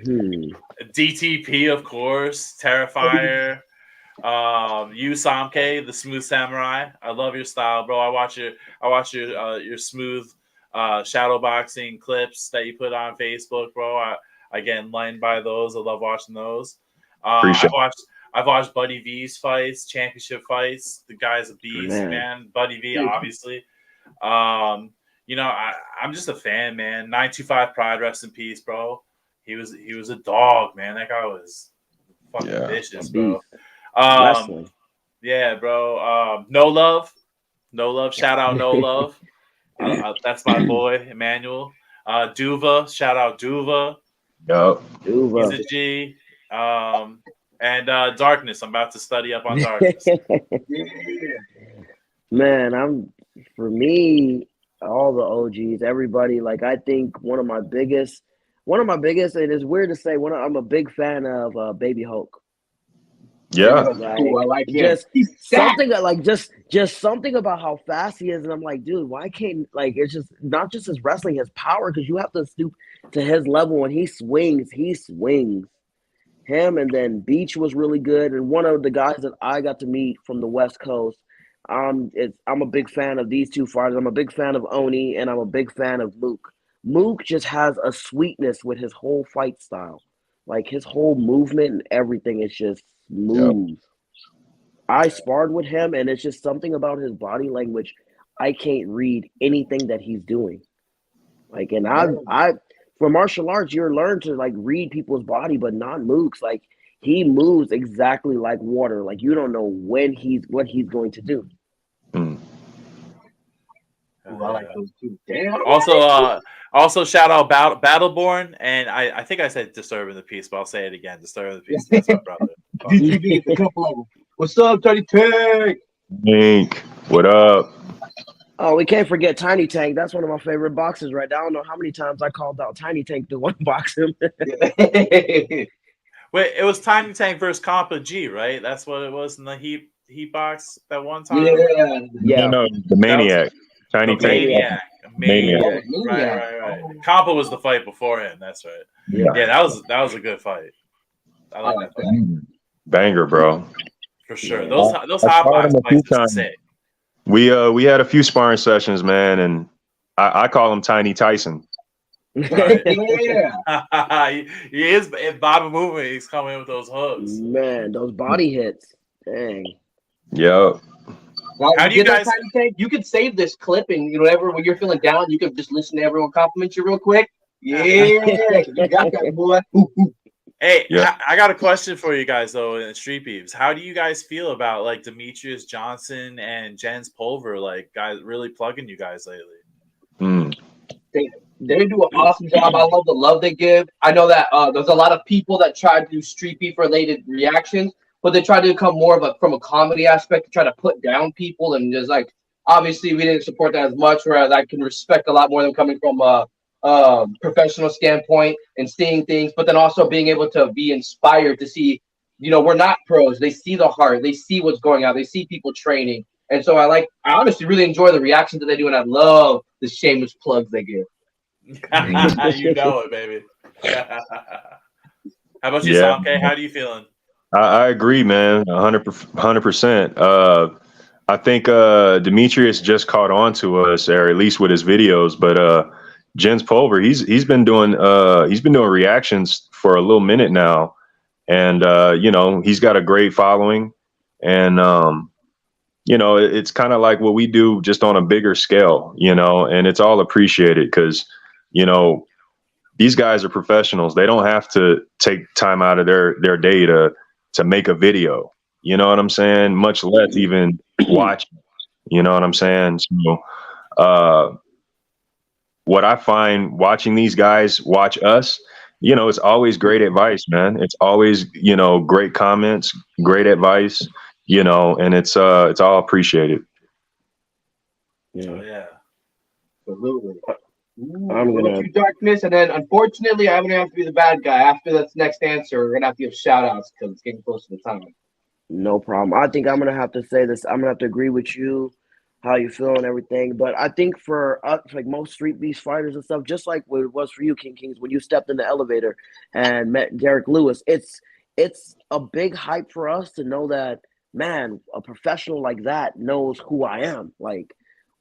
DTP, of course, Terrifier. You Samke, the Smooth Samurai. I love your style, bro. I watch your smooth shadow boxing clips that you put on Facebook, bro. I get enlightened by those. I love watching those. I've watched Buddy V's fights, championship fights. The guy's a beast, man. Buddy V, obviously. I'm just a fan, man. 925 Pride, rest in peace, bro. He was a dog, man. That guy was fucking vicious, bro. Yeah, bro. No love. Shout out No Love. That's my boy Emmanuel. Duva. Shout out Duva. Yo, Duva. He's a G. And Darkness. I'm about to study up on Darkness. Man, For me, all the OGs, everybody, like I think one of my biggest, and it's weird to say, I'm a big fan of Baby Hulk. Yeah. Cool. I like him. Just something that, like, just something about how fast he is, and I'm like, dude, why can't, like, it's just not just his wrestling, his power, because you have to stoop to his level. When he swings. Him, and then Beach was really good, and one of the guys that I got to meet from the West Coast. I'm a big fan of these two fighters. I'm a big fan of Oni, and I'm a big fan of Mook. Mook just has a sweetness with his whole fight style. Like, his whole movement and everything is just smooth. Yep. I sparred with him, and it's just something about his body language. I can't read anything that he's doing. Like, and I for martial arts, you're learned to, like, read people's body, but not Mook's. Like, he moves exactly like water. Like, you don't know what he's going to do. Ooh, I like those two. Damn. Also shout out Battleborn, and I think I said Disturbing the Peace, but I'll say it again. Disturbing the Peace. That's my brother. a couple of them. What's up, Tiny Tank? Tank, what up? Oh, we can't forget Tiny Tank. That's one of my favorite boxers right now. I don't know how many times I called out Tiny Tank to unbox him. Wait, it was Tiny Tank versus Compa G, right? That's what it was in the heat box that one time. Yeah. No, the Maniac. Tiny Tank. Maniac. Right. Compa was the fight before him. That's right. Yeah, that was a good fight. I like that fight. Banger, bro. For sure. Those hot box fights are sick. We had a few sparring sessions, man, and I call him Tiny Tyson. Right. He is in Bobby movement. He's coming in with those hooks. Man, those body hits. Dang. Yep. Well, how do you guys? You could save this clip, and whenever when you're feeling down, you could just listen to everyone compliment you real quick. Yeah, you got that, boy. Hey, I got a question for you guys though in Street Beefs. How do you guys feel about, like, Demetrius Johnson and Jens Pulver, like, guys really plugging you guys lately? They do an awesome job. I love the love they give. I know that there's a lot of people that try to do Street Beef related reactions, but they try to come more from a comedy aspect to try to put down people, and just, like, obviously we didn't support that as much. Whereas I can respect a lot more than coming from professional standpoint and seeing things, but then also being able to be inspired to see, we're not pros. They see the heart, they see what's going on, they see people training. And so I honestly really enjoy the reactions that they do, and I love the shameless plugs they give. You know it, baby. How about you, Samke? How are you feeling? I agree, man. 100%. I think Demetrius just caught on to us, or at least with his videos, but Jens Pulver, he's been doing reactions for a little minute now, and he's got a great following, and it's kind of like what we do, just on a bigger scale, and it's all appreciated because these guys are professionals. They don't have to take time out of their day to make a video. You know what I'm saying? Much less even watch. You know what I'm saying? So, what I find watching these guys watch us, it's always great advice, man. It's always, great comments, great advice, and it's all appreciated. Yeah. Absolutely. I'm gonna do darkness, and then unfortunately I'm gonna have to be the bad guy. After this next answer, we're gonna have to give shout outs because it's getting close to the time. No problem. I think I'm gonna have to say this. I'm gonna have to agree with you, how you feel and everything. But I think for us, like most Street Beefs fighters and stuff, just like what it was for you, King Kings, when you stepped in the elevator and met Derek Lewis, it's a big hype for us to know that, man, a professional like that knows who I am. Like,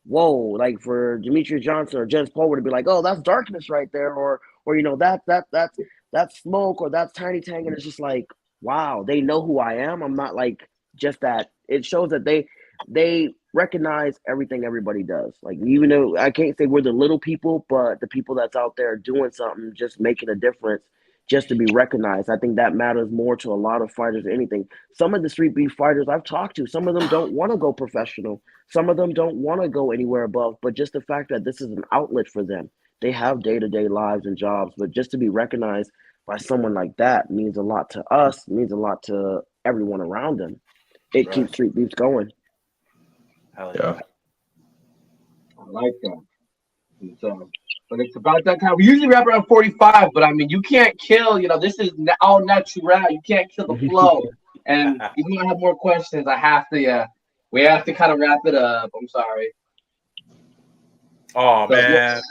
whoa, like for Demetrius Johnson or Jens Pulver to be like, oh, that's darkness right there, or that's smoke, or that's Tiny Tank, and it's just like, wow, they know who I am. I'm not like just that. It shows that they recognize everything everybody does. Like, even though I can't say we're the little people, but the people that's out there doing something, just making a difference, just to be recognized. I think that matters more to a lot of fighters than anything. Some of the Street Beef fighters I've talked to, some of them don't want to go professional. Some of them don't want to go anywhere above, but just the fact that this is an outlet for them. They have day-to-day lives and jobs, but just to be recognized by someone like that means a lot to us, means a lot to everyone around them. It keeps Street Beefs going. Hell yeah. like that. It's, but it's about that time. We usually wrap around 45, but I mean, you can't kill. This is all natural. You can't kill the flow. And even though I have more questions, I have to. We have to kind of wrap it up. I'm sorry. Oh man.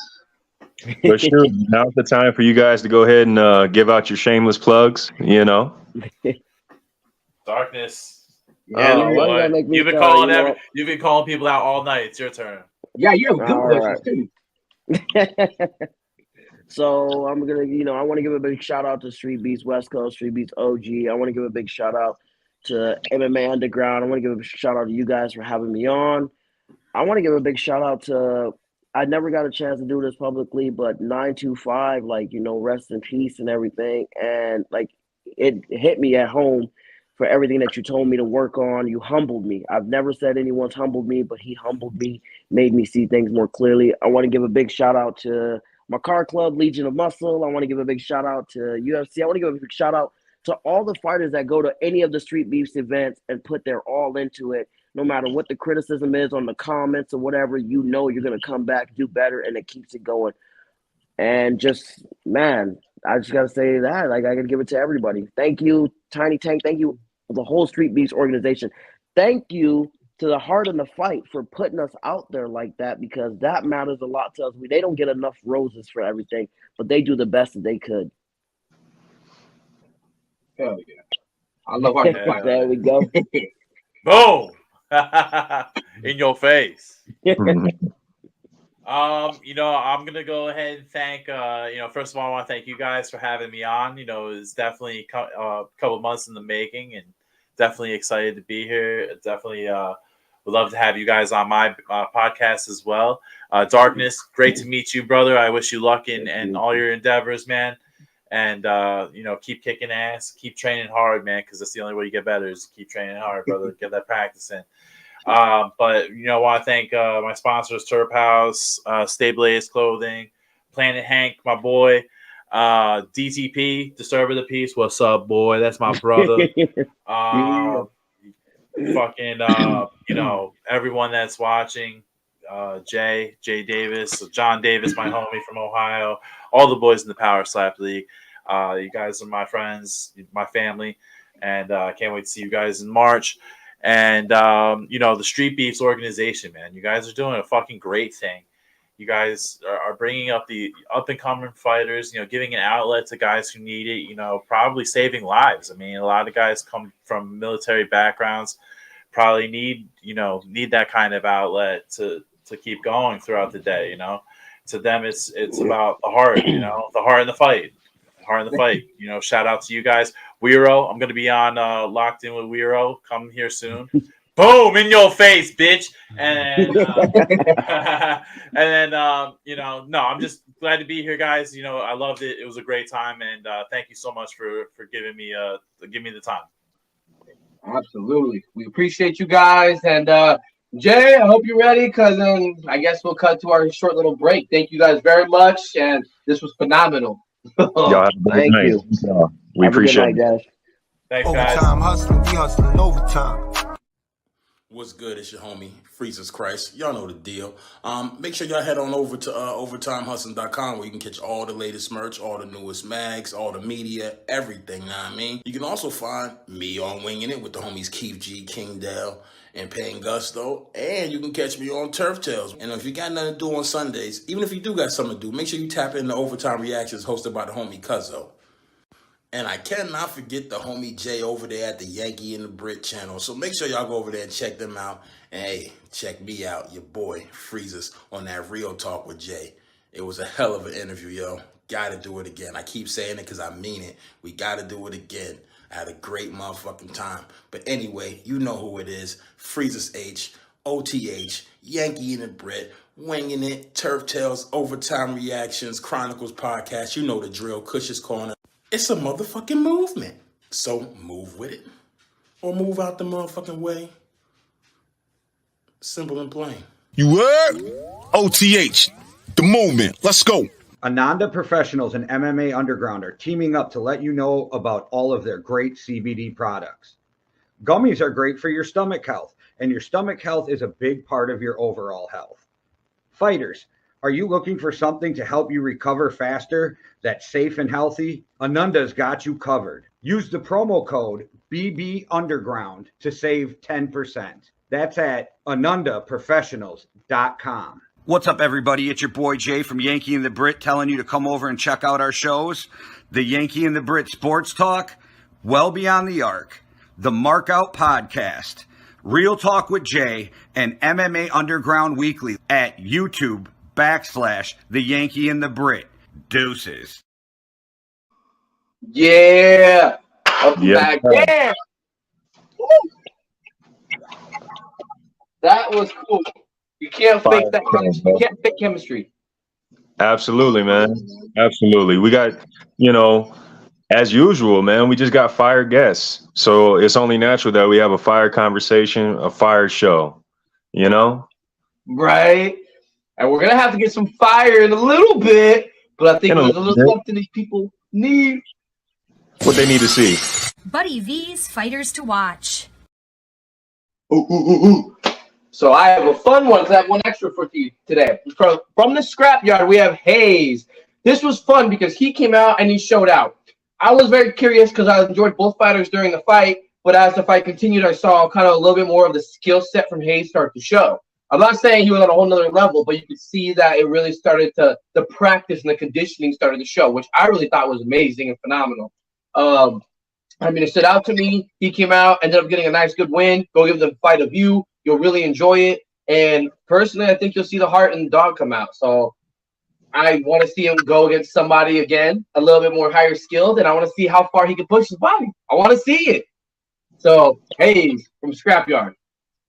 But sure, now's the time for you guys to go ahead and give out your shameless plugs. Darkness. Yeah, why you gotta make me You've been start, calling you've been calling people out all night. It's your turn. yeah, you have good All questions too. So I'm gonna, I want to give a big shout out to Street Beefs West Coast, Street Beefs OG. I want to give a big shout out to MMA Underground. I want to give a shout out to you guys for having me on. I want to give a big shout out to. I never got a chance to do this publicly, but 925, rest in peace and everything. And it hit me at home for everything that you told me to work on. You humbled me. I've never said anyone's humbled me, but he humbled me, made me see things more clearly. I want to give a big shout out to my car club, Legion of Muscle. I want to give a big shout out to UFC. I want to give a big shout out to all the fighters that go to any of the Street Beefs events and put their all into it. No matter what the criticism is on the comments or whatever, you're going to come back, do better, and it keeps it going. And just, man, I just got to say that. I got to give it to everybody. Thank you, Tiny Tank. Thank you, the whole Street Beefs organization. Thank you to the Heart in the Fight for putting us out there like that, because that matters a lot to us. They don't get enough roses for everything, but they do the best that they could. Hell yeah. I love Heart in the Fight. There we go. Boom. In your face. I'm gonna go ahead and thank first of all, I want to thank you guys for having me on. It's definitely a couple months in the making, and definitely excited to be here. Definitely would love to have you guys on my podcast as well. Darkness, great to meet you, brother. I wish you luck in all your endeavors, man. And keep kicking ass, keep training hard, man, because that's the only way you get better is to keep training hard, brother. Get that practice in. But I want to thank my sponsors, Turp House, Stay Blaze Clothing, Planet Hank, my boy, DTP, Disturber the Peace. What's up, boy? That's my brother. Everyone that's watching, Jay Davis, John Davis, my homie from Ohio, all the boys in the Power Slap League. You guys are my friends, my family, and I can't wait to see you guys in March. And the Street Beefs organization, man, you guys are doing a fucking great thing. You guys are bringing up the up and coming fighters, giving an outlet to guys who need it, probably saving lives. I mean, a lot of guys come from military backgrounds, probably need that kind of outlet to keep going throughout the day. To them, it's about the heart, the heart in the fight. Heart in the fight. Shout out to you guys. Weiro, I'm going to be on Locked In with Weiro. Come here soon. Boom, in your face, bitch. And then, I'm just glad to be here, guys. I loved it. It was a great time. And thank you so much for giving me the time. Absolutely. We appreciate you guys. And Jay, I hope you're ready, because I guess we'll cut to our short little break. Thank you guys very much. And this was phenomenal. Thank you. We appreciate it. Thanks, guys. Overtime hustling, we hustling overtime. What's good? It's your homie, Freezes Christ. Y'all know the deal. Make sure y'all head on over to overtimehustling.com, where you can catch all the latest merch, all the newest mags, all the media, everything, know what I mean? You can also find me on Winging It with the homies Keith G, King Dale, and Payne Gusto. And you can catch me on Turf Tales. And if you got nothing to do on Sundays, even if you do got something to do, make sure you tap into Overtime Reactions hosted by the homie Cuzzo. And I cannot forget the homie Jay over there at the Yankee and the Brit channel. So make sure y'all go over there and check them out. And hey, check me out, your boy Freezes, on that Real Talk with Jay. It was a hell of an interview, yo. Gotta do it again. I keep saying it because I mean it. We gotta do it again. I had a great motherfucking time. But anyway, you know who it is. Freezes H, OTH, Yankee and the Brit, Winging It, Turf Tales, Overtime Reactions, Chronicles Podcast. You know the drill, Cush's Corner. It's a motherfucking movement. So move with it or move out the motherfucking way. Simple and plain. You heard? OTH, the movement. Let's go. Ananda Professionals and MMA Underground are teaming up to let you know about all of their great CBD products. Gummies are great for your stomach health, and your stomach health is a big part of your overall health. Fighters, are you looking for something to help you recover faster that's safe and healthy? Anunda's got you covered. Use the promo code BB Underground to save 10%. That's at AnundaProfessionals.com. What's up, everybody? It's your boy Jay from Yankee and the Brit telling you to come over and check out our shows. The Yankee and the Brit Sports Talk, Well Beyond the Arc, the Markout Podcast, Real Talk with Jay, and MMA Underground Weekly at YouTube.com/The Yankee and the Brit. Deuces. Yeah. Welcome back. Yeah. Woo. That was cool. You can't fake that chemistry. You can't fake chemistry. Absolutely, man. Absolutely. We got, as usual, man, we just got fire guests. So it's only natural that we have a fire conversation, a fire show, Right. And we're going to have to get some fire in a little bit, but I think there's a little something these people need. What they need to see. Buddy V's Fighters to Watch. So I have a fun one. I have one extra for you today. From the scrapyard, we have Hayes. This was fun because he came out and he showed out. I was very curious because I enjoyed both fighters during the fight, but as the fight continued, I saw kind of a little bit more of the skill set from Hayes start to show. I'm not saying he was on a whole nother level, but you could see that it really started the practice and the conditioning started to show, which I really thought was amazing and phenomenal. It stood out to me. He came out, ended up getting a nice, good win. Go give the fight a view. You'll really enjoy it. And personally, I think you'll see the heart and the dog come out. So I want to see him go against somebody again, a little bit more higher skilled, and I want to see how far he can push his body. I want to see it. So, Hayes from Scrapyard.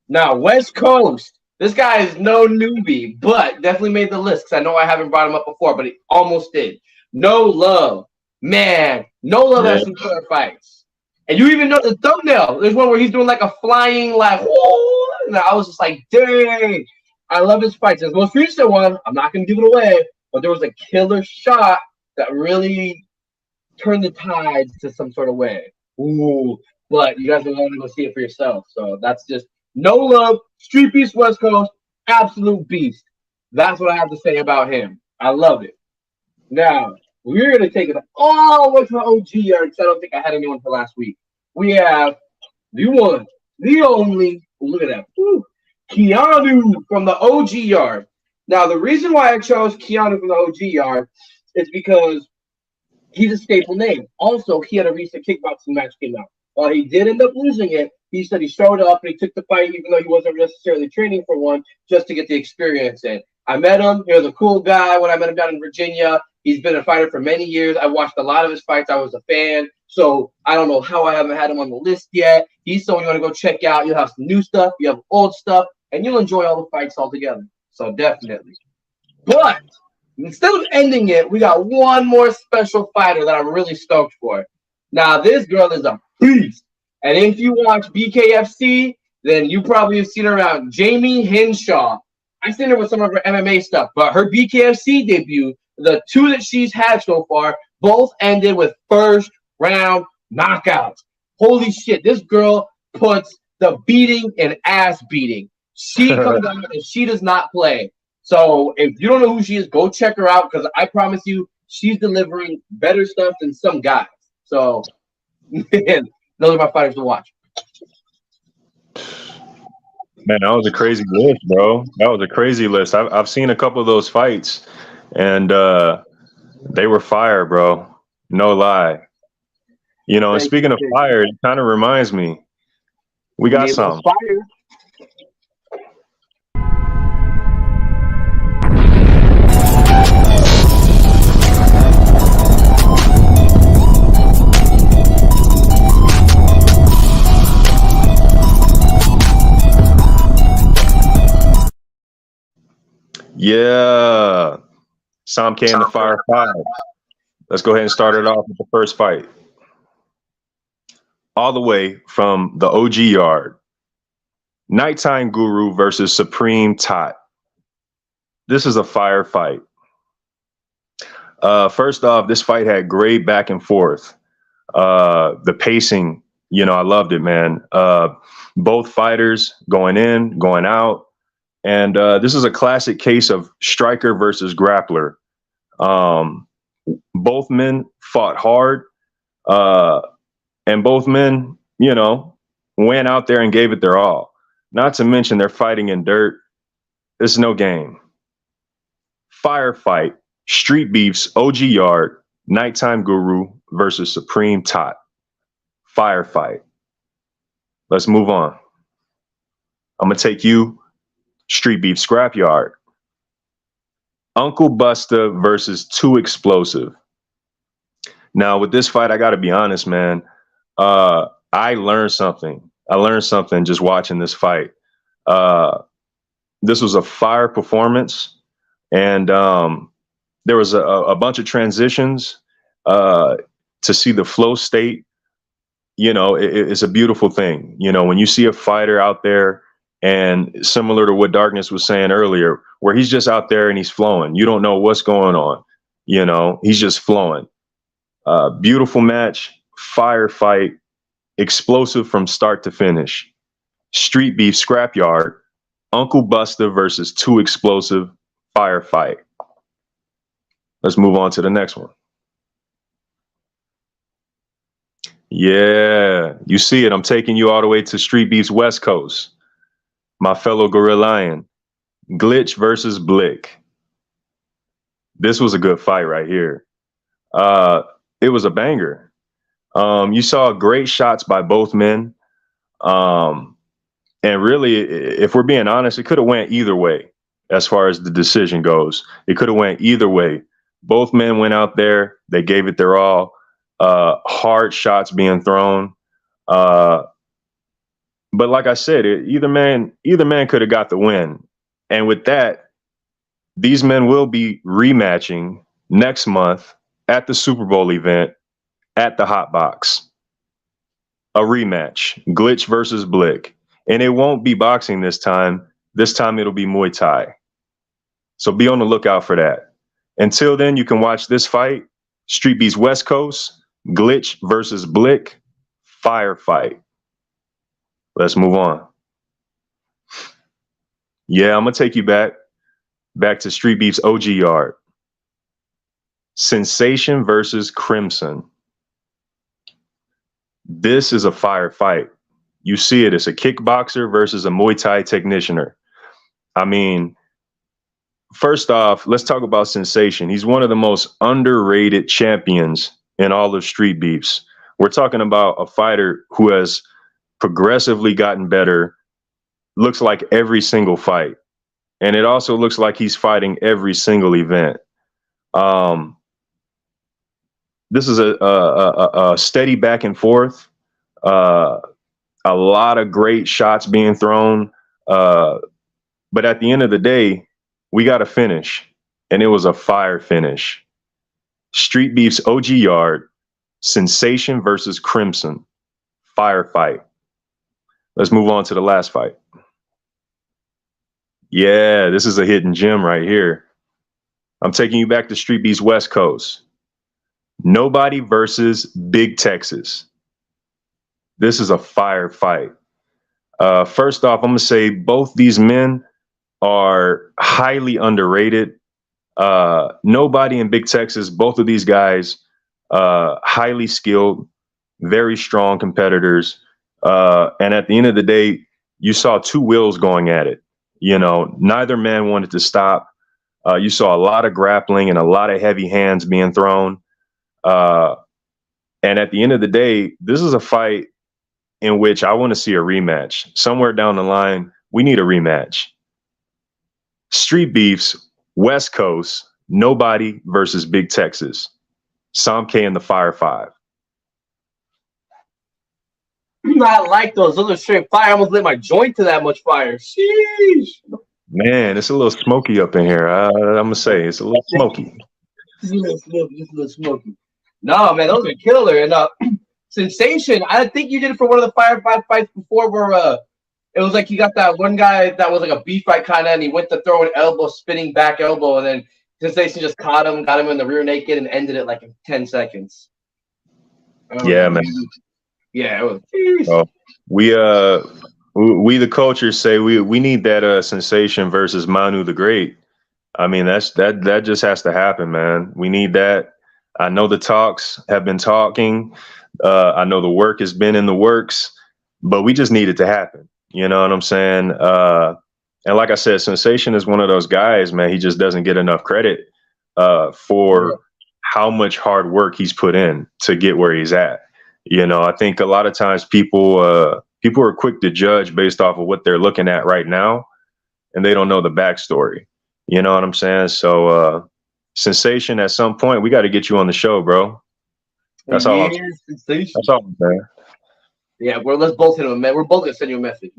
Now, West Coast. This guy is no newbie, but definitely made the list because I know I haven't brought him up before, but he almost did. No Love. Man, No Love has some killer fights. And you even know the thumbnail. There's one where he's doing like a flying, whoa, and I was just like, dang. I love his fights. His most recent one, I'm not going to give it away, but there was a killer shot that really turned the tides to some sort of way. Ooh, but you guys are going to go see it for yourself. So that's just No Love, Street Beast West Coast, absolute beast. That's what I have to say about him. I love it. Now, we're going to take it all the way to the OG yard because I don't think I had anyone for last week. We have the one, the only, look at that, Keanu from the OG yard. Now, the reason why I chose Keanu from the OG yard is because he's a staple name. Also, he had a recent kickboxing match came out. While he did end up losing it, he said he showed up and he took the fight, even though he wasn't necessarily training for one, just to get the experience in. I met him. He was a cool guy when I met him down in Virginia. He's been a fighter for many years. I watched a lot of his fights. I was a fan. So I don't know how I haven't had him on the list yet. He's someone you want to go check out. You'll have some new stuff. You have old stuff. And you'll enjoy all the fights all together. So definitely. But instead of ending it, we got one more special fighter that I'm really stoked for. Now, this girl is a beast. And if you watch BKFC, then you probably have seen her around. Jamie Hinshaw. I've seen her with some of her MMA stuff, but her BKFC debut, the two that she's had so far, both ended with first round knockouts. Holy shit, this girl puts the beating and ass beating. She comes out and she does not play. So if you don't know who she is, go check her out because I promise you, she's delivering better stuff than some guys. So, man, those are my fighters to watch. Man, that was a crazy list, bro. That was a crazy list. I've seen a couple of those fights, and they were fire, bro. No lie. And speaking of fire, it kind of reminds me. We got some. Fire. Yeah. Sam K and the Fire 5. Let's go ahead and start it off with the first fight. All the way from the OG yard. Nighttime Guru versus Supreme Tot. This is a fire fight. First off, this fight had great back and forth. The pacing, I loved it, man. Both fighters going in, going out. And this is a classic case of striker versus grappler. Both men fought hard, and both men, went out there and gave it their all. Not to mention they're fighting in dirt. It's no game. Firefight, Street Beefs, OG Yard, Nighttime Guru versus Supreme Tot. Firefight. Let's move on. I'm going to take you, Street Beef Scrapyard. Uncle Buster versus Too Explosive. Now, with this fight, I got to be honest, man. I learned something. I learned something just watching this fight. This was a fire performance, and there was a bunch of transitions to see the flow state. It's a beautiful thing. When you see a fighter out there, and similar to what Darkness was saying earlier, where he's just out there and he's flowing. You don't know what's going on. He's just flowing. Beautiful match, firefight, explosive from start to finish. Street Beef Scrapyard, Uncle Buster versus Too Explosive, firefight. Let's move on to the next one. Yeah, you see it. I'm taking you all the way to Street Beef's West Coast. My fellow Gorillian, Glitch versus Blick. This was a good fight right here. It was a banger. You saw great shots by both men. And really, if we're being honest, it could have went either way as far as the decision goes. It could have went either way. Both men went out there. They gave it their all. Hard shots being thrown. But like I said, either man could have got the win. And with that, these men will be rematching next month at the Super Bowl event at the Hot Box. A rematch, Glitch versus Blick. And it won't be boxing this time. This time it'll be Muay Thai. So be on the lookout for that. Until then, you can watch this fight, Street Beefs West Coast, Glitch versus Blick, firefight. Let's move on. Yeah, I'm going to take you back to Street Beef's OG Yard. Sensation versus Crimson. This is a fire fight. You see it. It's a kickboxer versus a Muay Thai technicianer. I mean, first off, let's talk about Sensation. He's one of the most underrated champions in all of Street Beefs. We're talking about a fighter who has progressively gotten better, looks like every single fight. And it also looks like he's fighting every single event. This is a steady back and forth, a lot of great shots being thrown. But at the end of the day, we got a finish, and it was a fire finish. Street Beef's OG Yard, Sensation versus Crimson, firefight. Let's move on to the last fight. Yeah, this is a hidden gem right here. I'm taking you back to Street Beefs West Coast. Nobody versus Big Texas. This is a fire fight. First off, I'm going to say both these men are highly underrated. Nobody in Big Texas, both of these guys, highly skilled, very strong competitors. And at the end of the day, you saw two wills going at it. Neither man wanted to stop. You saw a lot of grappling and a lot of heavy hands being thrown. And at the end of the day, this is a fight in which I want to see a rematch. Somewhere down the line, we need a rematch. Street Beefs, West Coast, Nobody versus Big Texas. Sam K and the Fire 5. I like those. Those are straight fire. I almost lit my joint to that much fire. Sheesh. Man, it's a little smoky up in here. I'm going to say it's a little smoky. Just a little smoky. No, man, those are killer. And Sensation, I think you did it for one of the Fire 5 fights before where it was like you got that one guy that was like a beef fight kind of, and he went to throw an elbow, spinning back elbow, and then Sensation just got him in the rear naked, and ended it like in 10 seconds. Yeah, man. Yeah, it was. We we the culture say we need that Sensation versus Manu the Great. I mean, that just has to happen, man. We need that. I know the talks have been talking. I know the work has been in the works, but we just need it to happen. You know what I'm saying? And like I said, Sensation is one of those guys, man. He just doesn't get enough credit for how much hard work he's put in to get where he's at. You know, I think a lot of times people are quick to judge based off of what they're looking at right now, and they don't know the backstory. You know what I'm saying? So, Sensation, at some point, we got to get you on the show, bro. That's all. Sensation. That's all I'm saying. Yeah, let's both hit him, man. We're both gonna send you a message.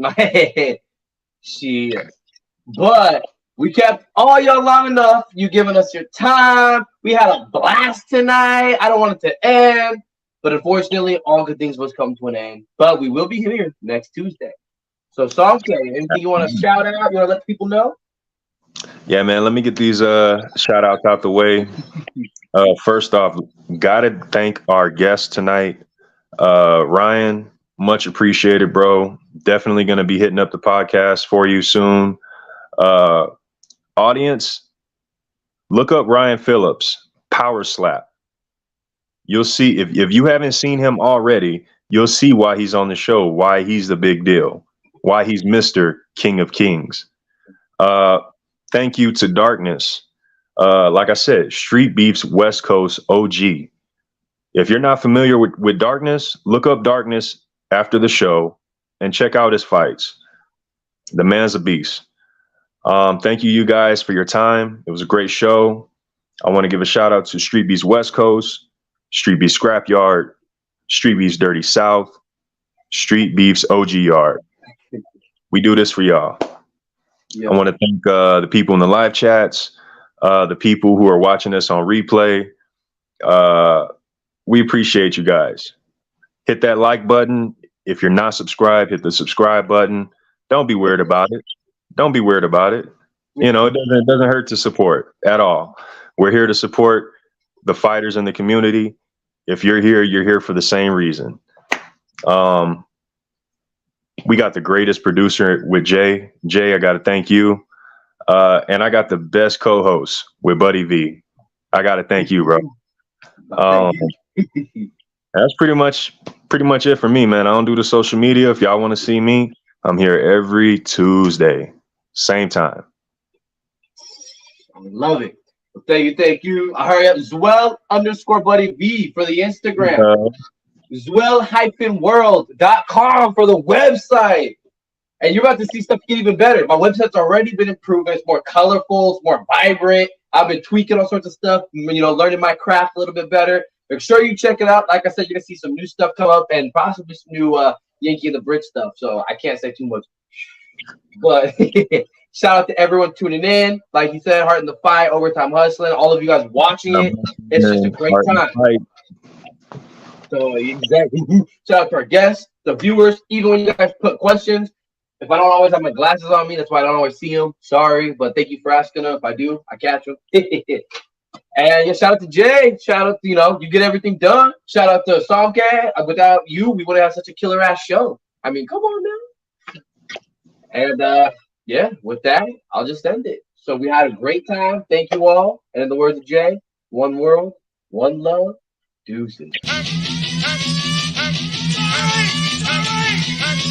Shit. But we kept all y'all long enough. You giving us your time. We had a blast tonight. I don't want it to end, but unfortunately, all good things must come to an end. But we will be here next Tuesday. So, Somke, anything you want to shout out? You want to let people know? Yeah, man. Let me get these shout outs out the way. First off, gotta thank our guest tonight, Ryan. Much appreciated, bro. Definitely gonna be hitting up the podcast for you soon. Audience, look up Ryan Phillips, Power Slap. You'll see if you haven't seen him already, you'll see why he's on the show, why he's the big deal, why he's Mr. King of Kings. Thank you to Darkness. Like I said, Street Beefs West Coast OG. If you're not familiar with Darkness, look up Darkness after the show and check out his fights. The man's a beast. Thank you guys for your time. It was a great show. I want to give a shout out to Street Beefs West Coast, Street Beefs Scrapyard, Street Beefs Dirty South, Street Beefs OG Yard. We do this for y'all. I want to thank the people in the live chats, the people who are watching us on replay. We appreciate you guys. Hit that like button. If you're not subscribed, hit the subscribe button. Don't be weird about it. Don't be weird about it. You know, it doesn't hurt to support at all. We're here to support the fighters in the community. If you're here for the same reason. We got the greatest producer with Jay. Jay, I got to thank you. And I got the best co-host with Buddy V. I got to thank you, bro. That's pretty much it for me, man. I don't do the social media. If y'all want to see me, I'm here every Tuesday, same time. I love it. Well, thank you. I hurry up. Zwell_Buddy V for the Instagram. Zwell-world.com for the website. And you're about to see stuff get even better. My website's already been improved. It's more colorful. It's more vibrant. I've been tweaking all sorts of stuff, learning my craft a little bit better. Make sure you check it out. Like I said, you're going to see some new stuff come up and possibly some new Yankee and the Brit stuff. So I can't say too much. But shout out to everyone tuning in. Like you said, Heart in the Fight, Overtime Hustling. All of you guys watching it. It's just a great time. So exactly. Shout out to our guests, the viewers. Even when you guys put questions, if I don't always have my glasses on me, that's why I don't always see them. Sorry, but thank you for asking them. If I do, I catch them. And yeah, shout out to Jay. Shout out to, you get everything done. Shout out to Somke. Without you, we wouldn't have such a killer ass show. I mean, come on now. And yeah, with that, I'll just end it. So we had a great time. Thank you all. And in the words of Jay, one world, one love, deuces.